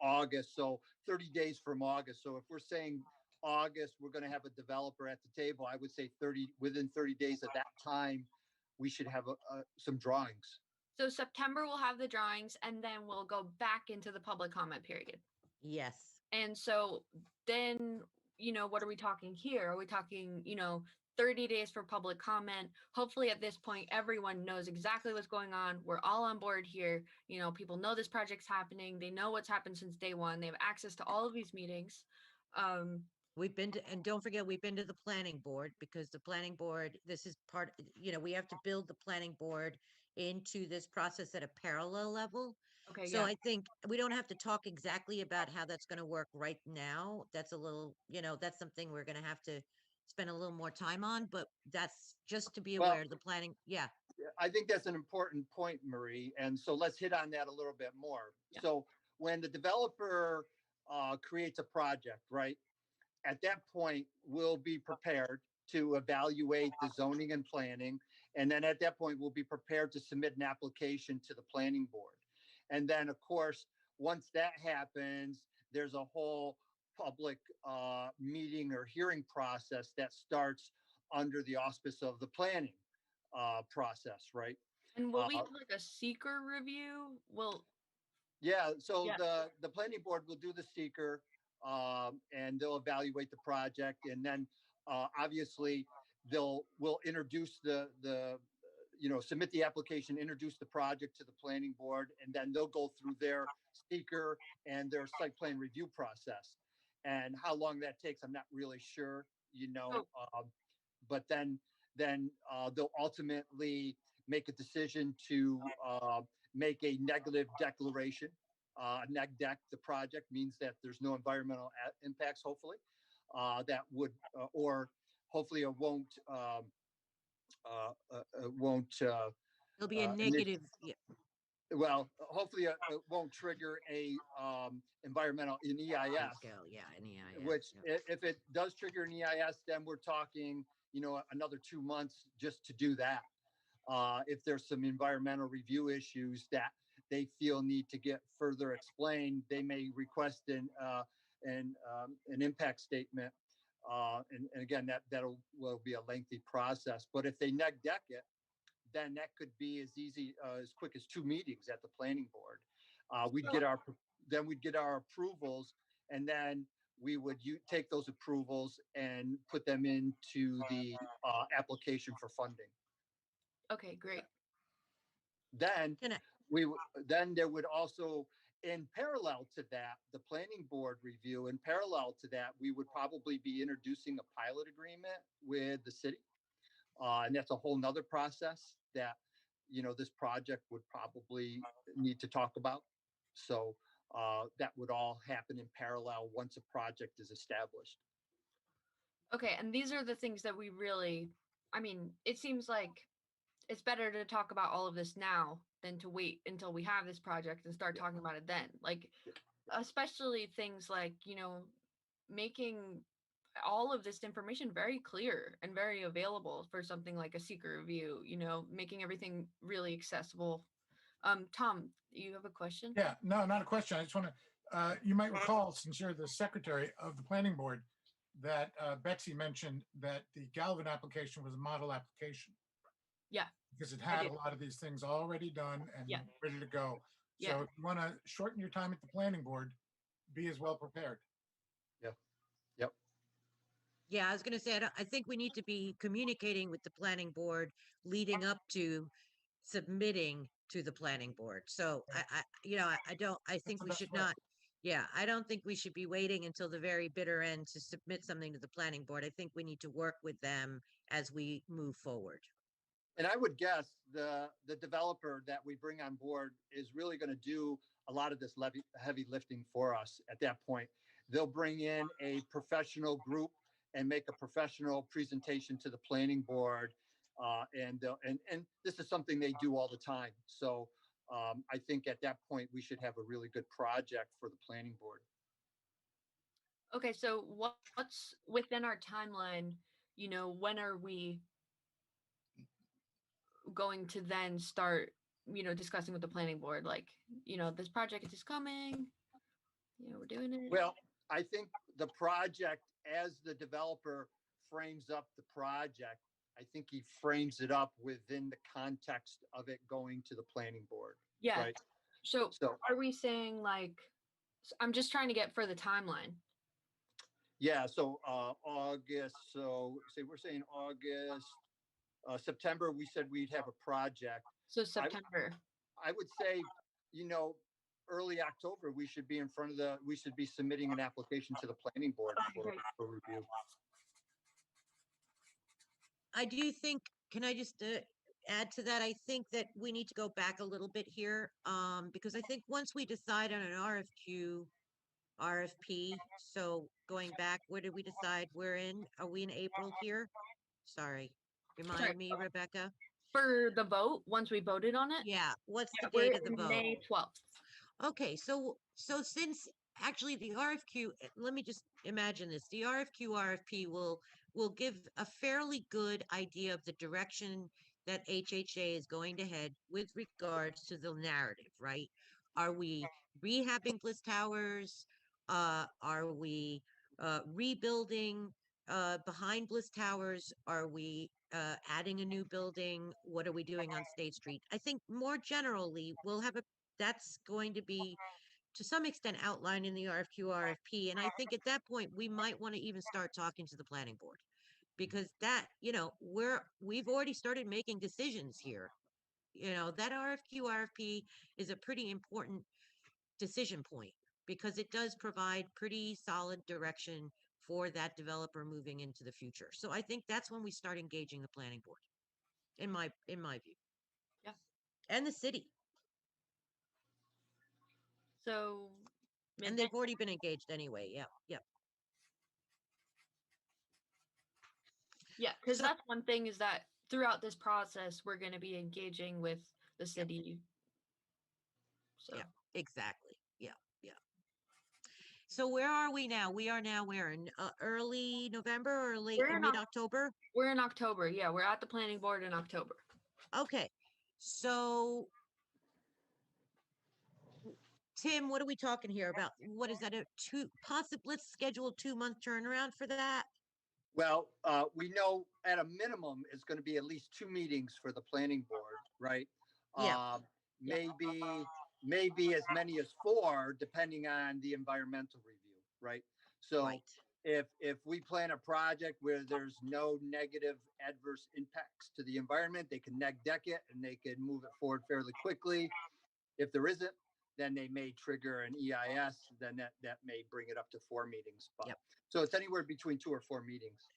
Speaker 4: August. So 30 days from August. So if we're saying August, we're going to have a developer at the table, I would say within 30 days of that time, we should have some drawings.
Speaker 2: So September we'll have the drawings, and then we'll go back into the public comment period.
Speaker 3: Yes.
Speaker 2: And so then, what are we talking here? Are we talking, 30 days for public comment? Hopefully at this point, everyone knows exactly what's going on. We're all on board here. People know this project's happening. They know what's happened since day one. They have access to all of these meetings.
Speaker 3: And don't forget, we've been to the planning board, because the planning board, this is part, we have to build the planning board into this process at a parallel level.
Speaker 2: Okay,
Speaker 3: So
Speaker 2: yeah.
Speaker 3: I think we don't have to talk exactly about how that's going to work right now. That's a little, that's something we're going to have to spend a little more time on, but that's just to be
Speaker 4: Well,
Speaker 3: aware of the planning. Yeah.
Speaker 4: I think that's an important point, Marie. And so let's hit on that a little bit more.
Speaker 2: Yeah.
Speaker 4: So when the developer creates a project, right, at that point, we'll be prepared to evaluate the zoning and planning. And then at that point, we'll be prepared to submit an application to the planning board. And then, of course, once that happens, there's a whole public meeting or hearing process that starts under the auspice of the planning process, right?
Speaker 2: And will we
Speaker 4: Uh,
Speaker 2: have like a seeker review? Will
Speaker 4: Yeah, so
Speaker 2: Yeah.
Speaker 4: the planning board will do the seeker, and they'll evaluate the project, and then obviously will introduce submit the application, introduce the project to the planning board, and then they'll go through their seeker and their site plan review process. And how long that takes, I'm not really sure, but then they'll ultimately make a decision to make a negative declaration. Neg deck the project means that there's no environmental impacts, hopefully, that would, or hopefully it won't,
Speaker 3: There'll be a
Speaker 4: init-
Speaker 3: negative, yeah,
Speaker 4: well, hopefully it won't trigger a environmental in EIS,
Speaker 3: scale, yeah, an EIS,
Speaker 4: which
Speaker 3: yeah.
Speaker 4: if it does trigger an EIS, then we're talking, another 2 months just to do that. If there's some environmental review issues that they feel need to get further explained, they may request an impact statement. And again, will be a lengthy process. But if they neg deck it, then that could be as quick as 2 meetings at the planning board. We'd get our approvals, and then we would take those approvals and put them into the application for funding.
Speaker 2: Okay, great.
Speaker 4: Then
Speaker 3: Can I,
Speaker 4: then there would also, in parallel to that, the planning board review. In parallel to that, we would probably be introducing a pilot agreement with the city, and that's a whole nother process that this project would probably need to talk about. So that would all happen in parallel once a project is established.
Speaker 2: Okay, and these are the things that we really, I mean, it seems like it's better to talk about all of this now than to wait until we have this project and start talking about it then. Like, especially things like, making all of this information very clear and very available for something like a seeker review, making everything really accessible. Tom, you have a question?
Speaker 6: Yeah, no, not a question. I just want to, you might recall, since you're the secretary of the planning board, that Betsy mentioned that the Galvin application was a model application
Speaker 2: Yeah.
Speaker 6: because it
Speaker 2: I
Speaker 6: had
Speaker 2: did.
Speaker 6: a lot of these things already done and
Speaker 2: Yeah.
Speaker 6: ready to go. So
Speaker 2: Yeah.
Speaker 6: if you want to shorten your time at the planning board, be as well prepared.
Speaker 4: Yep.
Speaker 3: yeah, I was gonna say, I think we need to be communicating with the planning board leading up to submitting to the planning board. So I think
Speaker 6: the
Speaker 3: we
Speaker 6: best
Speaker 3: should
Speaker 6: way.
Speaker 3: not, yeah, I don't think we should be waiting until the very bitter end to submit something to the planning board. I think we need to work with them as we move forward.
Speaker 4: And I would guess the developer that we bring on board is really going to do a lot of this heavy lifting for us at that point. They'll bring in a professional group and make a professional presentation to the planning board. And this is something they do all the time. So I think at that point, we should have a really good project for the planning board.
Speaker 2: Okay, so what's within our timeline? When are we going to then start, discussing with the planning board? Like, this project is coming. We're doing it.
Speaker 4: Well, I think the project, as the developer frames up the project, I think he frames it up within the context of it going to the planning board.
Speaker 2: Yeah.
Speaker 4: Right.
Speaker 2: So
Speaker 4: So
Speaker 2: are we saying like, I'm just trying to get for the timeline.
Speaker 4: yeah. So August. So say we're saying August, September. We said we'd have a project.
Speaker 2: So September.
Speaker 4: I would say, early October, we should be we should be submitting an application to the planning board for review.
Speaker 3: I do think, can I just add to that? I think that we need to go back a little bit here, because I think once we decide on an RFP, so going back, where did we decide we're in? Are we in April here? Sorry, remind me, Rebecca.
Speaker 2: For the vote, once we voted on it?
Speaker 3: Yeah, what's the
Speaker 2: We're
Speaker 3: date of the
Speaker 2: in
Speaker 3: vote?
Speaker 2: May 12th.
Speaker 3: Okay, so since actually the RFQ, let me just imagine this. The RFQ RFP will give a fairly good idea of the direction that HHA is going to head with regards to the narrative, right? Are we rehabbing Bliss Towers? Are we rebuilding behind Bliss Towers? Are we adding a new building? What are we doing on State Street? I think more generally, we'll have a that's going to be to some extent outlined in the RFQ RFP. And I think at that point, we might want to even start talking to the planning board because that, we've already started making decisions here. That RFQ RFP is a pretty important decision point because it does provide pretty solid direction for that developer moving into the future. So I think that's when we start engaging the planning board, in my view.
Speaker 2: Yeah.
Speaker 3: And the city.
Speaker 2: So,
Speaker 3: And they've already been engaged anyway. Yeah. Yeah.
Speaker 2: yeah, because
Speaker 3: So-
Speaker 2: that's one thing is that throughout this process, we're going to be engaging with the city. So,
Speaker 3: Yeah, exactly. Yeah. Yeah. So where are we now? We are now where in early November or late
Speaker 2: We're in
Speaker 3: mid-October?
Speaker 2: we're in October. Yeah, we're at the planning board in October.
Speaker 3: Okay. So Tim, what are we talking here about? What is that? Let's schedule a 2-month turnaround for that.
Speaker 4: Well, we know at a minimum it's going to be at least 2 meetings for the planning board, right?
Speaker 3: Yeah.
Speaker 4: Maybe as many as 4, depending on the environmental review, right? So
Speaker 3: Right.
Speaker 4: if we plan a project where there's no negative adverse impacts to the environment, they can neg deck it and they can move it forward fairly quickly. If there isn't, then they may trigger an EIS, then that may bring it up to 4 meetings. But
Speaker 3: Yep.
Speaker 4: so it's anywhere between 2 or 4 meetings.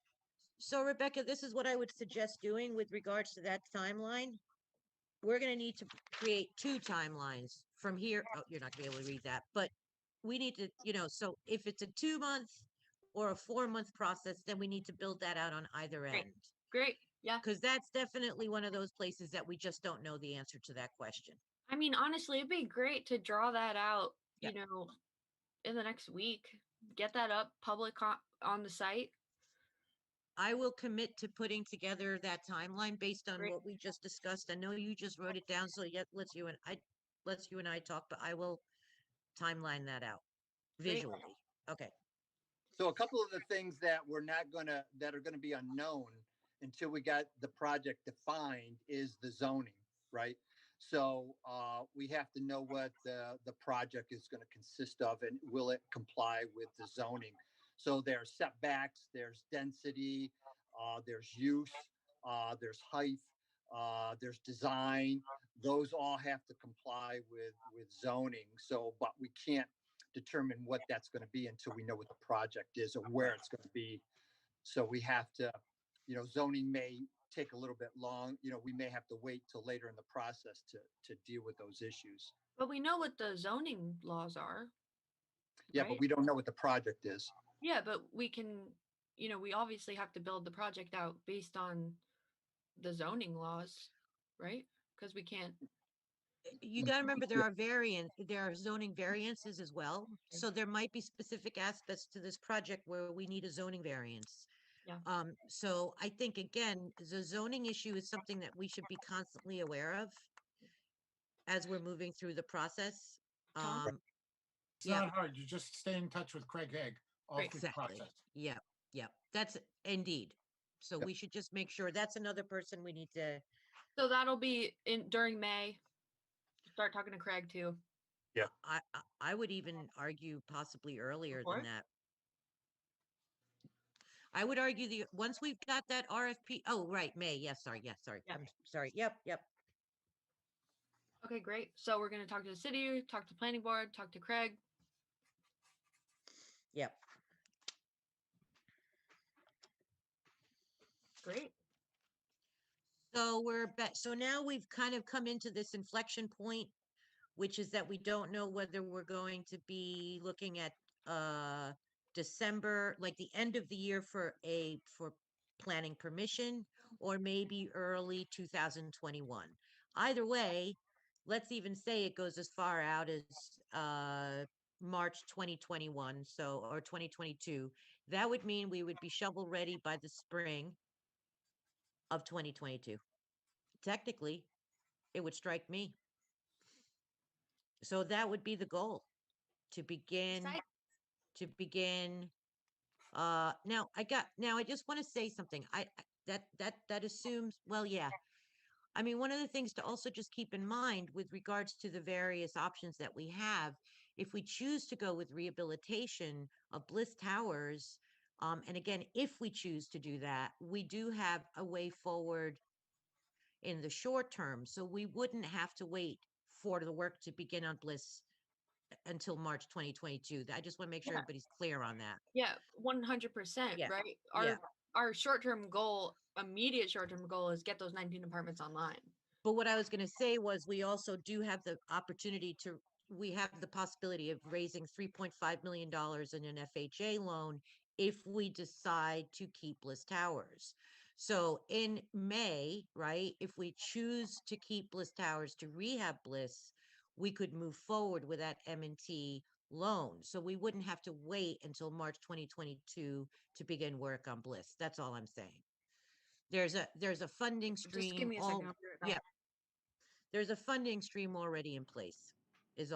Speaker 3: So Rebecca, this is what I would suggest doing with regards to that timeline. We're going to need to create 2 timelines from here. Oh, you're not going to be able to read that, but we need to, so if it's a 2-month or a 4-month process, then we need to build that out on either
Speaker 2: Great.
Speaker 3: end.
Speaker 2: Great. Yeah.
Speaker 3: Because that's definitely one of those places that we just don't know the answer to that question.
Speaker 2: I mean, honestly, it'd be great to draw that out,
Speaker 3: Yeah.
Speaker 2: in the next week. Get that up public on the site.
Speaker 3: I will commit to putting together that timeline based on
Speaker 2: Great.
Speaker 3: what we just discussed. I know you just wrote it down, so yet lets you and I talk, but I will timeline that out
Speaker 2: Great.
Speaker 3: visually. Okay.
Speaker 4: So a couple of the things that are gonna be unknown until we got the project defined is the zoning, right? So we have to know what the project is going to consist of and will it comply with the zoning. So there's setbacks, there's density, there's use, there's height, there's design. Those all have to comply with zoning. So, but we can't determine what that's going to be until we know what the project is or where it's going to be. So we have to, zoning may take a little bit long. We may have to wait till later in the process to deal with those issues.
Speaker 2: But we know what the zoning laws are.
Speaker 4: Yeah,
Speaker 2: right?
Speaker 4: but we don't know what the project is.
Speaker 2: Yeah, but we can, we obviously have to build the project out based on the zoning laws, right? Because we can't.
Speaker 3: You got to remember there are zoning variances as well. So there might be specific aspects to this project where we need a zoning variance.
Speaker 2: Yeah.
Speaker 3: So I think again, the zoning issue is something that we should be constantly aware of as we're moving through the process.
Speaker 6: It's not hard. You just stay in touch with Craig Haig all through the
Speaker 3: Exactly.
Speaker 6: process.
Speaker 3: Yeah. Yeah. That's indeed. So
Speaker 4: Yep.
Speaker 3: we should just make sure that's another person we need to.
Speaker 2: So that'll be during May. Start talking to Craig too.
Speaker 4: Yeah.
Speaker 3: I would even argue possibly earlier
Speaker 2: Before?
Speaker 3: than that. I would argue once we've got that RFP. Oh, right, May. Yes, sorry. Yeah, sorry.
Speaker 2: Yeah.
Speaker 3: I'm sorry. Yep.
Speaker 2: Okay, great. So we're gonna talk to the city, talk to planning board, talk to Craig.
Speaker 3: Yep.
Speaker 2: Great.
Speaker 3: So so now we've kind of come into this inflection point, which is that we don't know whether we're going to be looking at December, like the end of the year for planning permission, or maybe early 2021. Either way, let's even say it goes as far out as March 2021, so, or 2022, that would mean we would be shovel ready by the spring of 2022. Technically, it would strike me. So that would be the goal, to begin
Speaker 2: Exciting.
Speaker 3: to begin now I just want to say something. That assumes, well, yeah. I mean, one of the things to also just keep in mind with regards to the various options that we have, if we choose to go with rehabilitation of Bliss Towers, and again, if we choose to do that, we do have a way forward in the short term. So we wouldn't have to wait for the work to begin on Bliss until March 2022. I just want to make sure
Speaker 2: Yeah.
Speaker 3: everybody's clear on that.
Speaker 2: Yeah, 100%,
Speaker 3: Yeah.
Speaker 2: right?
Speaker 3: Yeah.
Speaker 2: Our short-term goal, immediate short-term goal is get those 19 apartments online.
Speaker 3: But what I was going to say was we also do have the opportunity to, we have the possibility of raising $3.5 million in an FHA loan if we decide to keep Bliss Towers. So in May, right, if we choose to keep Bliss Towers to rehab Bliss, we could move forward with that M&T loan. So we wouldn't have to wait until March 2022 to begin work on Bliss. That's all I'm saying. There's a funding
Speaker 2: Just give
Speaker 3: stream
Speaker 2: me a second. I'll be right back.
Speaker 3: yeah. There's a funding stream already in place, is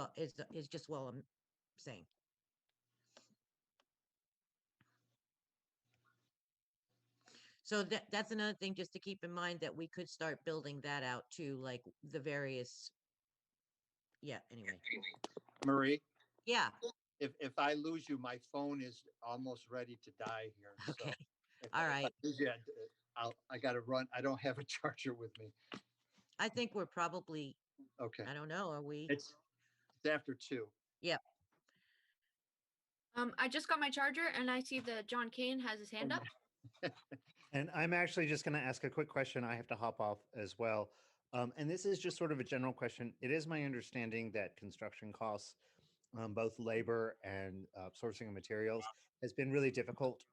Speaker 3: just what I'm saying. So that's another thing just to keep in mind, that we could start building that out too, like the various, yeah, anyway.
Speaker 4: Marie,
Speaker 3: Yeah,
Speaker 4: if I lose you, my phone is almost ready to die here. So
Speaker 3: okay,
Speaker 4: if
Speaker 3: all
Speaker 4: I
Speaker 3: right.
Speaker 4: lose you, I got to run. I don't have a charger with me.
Speaker 3: I think we're probably,
Speaker 4: Okay.
Speaker 3: I don't know, are we?
Speaker 4: It's after 2.
Speaker 3: Yeah,
Speaker 2: I just got my charger and I see that John Kane has his hand up.
Speaker 7: And I'm actually just going to ask a quick question. I have to hop off as well. And this is just sort of a general question. It is my understanding that construction costs, both labor and sourcing of materials, has been really difficult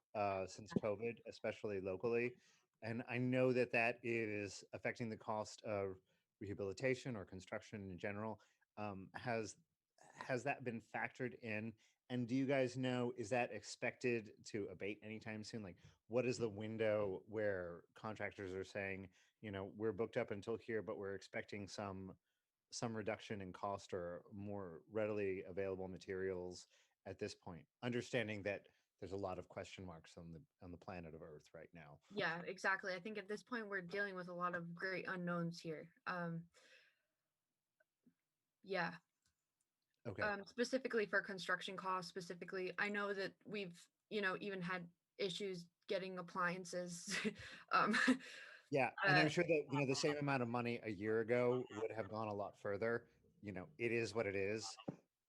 Speaker 7: since COVID, especially locally. And I know that that is affecting the cost of rehabilitation or construction in general. Has that been factored in? And do you guys know, is that expected to abate anytime soon? Like, what is the window where contractors are saying, we're booked up until here, but we're expecting some reduction in cost or more readily available materials at this point, understanding that there's a lot of question marks on the planet of Earth right now.
Speaker 2: Yeah, exactly. I think at this point we're dealing with a lot of great unknowns here. Yeah.
Speaker 7: Okay.
Speaker 2: Specifically for construction costs, specifically, I know that we've, even had issues getting appliances. um,
Speaker 7: Yeah, and I'm sure that the same amount of money a year ago would have gone a lot further. It is what it is,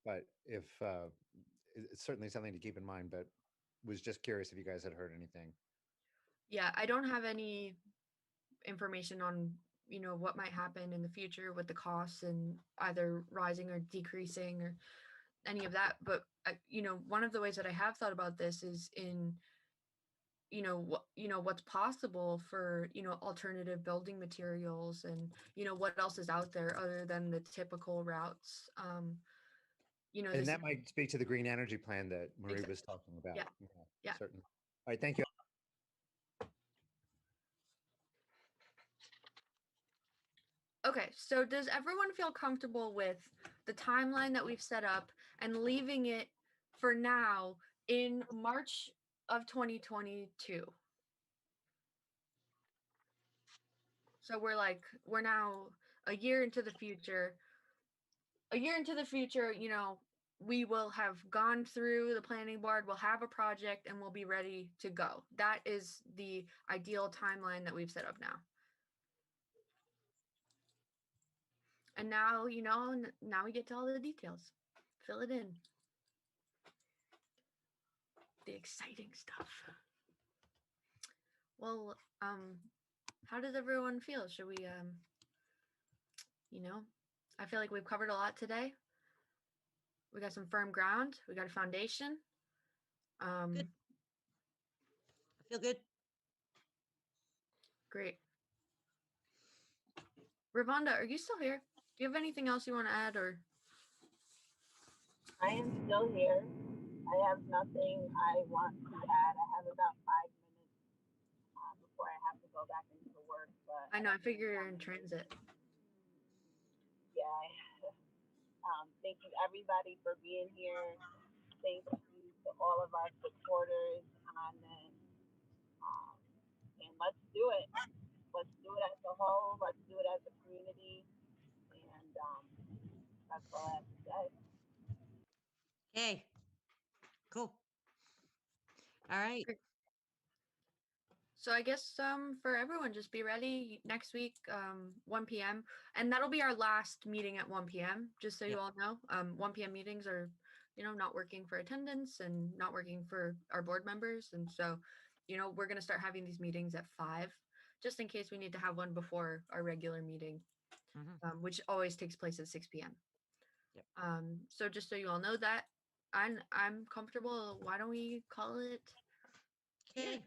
Speaker 7: but if it's certainly something to keep in mind. But was just curious if you guys had heard anything.
Speaker 2: yeah, I don't have any information on what might happen in the future with the costs and either rising or decreasing or any of that. But one of the ways that I have thought about this is in what's possible for alternative building materials, and what else is out there other than the typical routes.
Speaker 7: And that might speak to the green energy plan that Marie was talking about.
Speaker 2: Yeah. Yeah.
Speaker 7: Certainly. All right, thank you.
Speaker 2: Okay, so does everyone feel comfortable with the timeline that we've set up and leaving it for now in March of 2022? So we're now a year into the future. A year into the future, we will have gone through the planning board, we'll have a project, and we'll be ready to go. That is the ideal timeline that we've set up now. And now, now we get to all the details. Fill it in. The exciting stuff. Well, how does everyone feel? Should we, I feel like we've covered a lot today. We got some firm ground. We got a foundation.
Speaker 3: good. I feel good.
Speaker 2: Great. Ravonda, are you still here? Do you have anything else you want to add, or?
Speaker 1: I am still here. I have nothing I want to add. I have about 5 minutes before I have to go back into work. But
Speaker 2: I know. I figure you're in transit.
Speaker 1: yeah, thank you everybody for being here. Thank you to all of our supporters on this. Um, and let's do it. Let's do it as a whole. Let's do it as a community. And that's all I have to say.
Speaker 3: Okay, cool. All right.
Speaker 2: So I guess for everyone, just be ready next week, 1 p.m. And that'll be our last meeting at 1 p.m. Just so you
Speaker 3: Yep.
Speaker 2: all know, 1 p.m. meetings are, not working for attendance and not working for our board members. And so, we're gonna start having these meetings at 5, just in case we need to have one before our regular meeting, which always takes place at 6 p.m.
Speaker 3: Yep.
Speaker 2: So just so you all know that, I'm comfortable. Why don't we call it?
Speaker 3: Okay.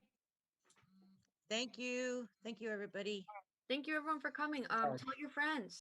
Speaker 3: Thank you. Thank you, everybody.
Speaker 2: Thank you everyone for coming. Tell your friends.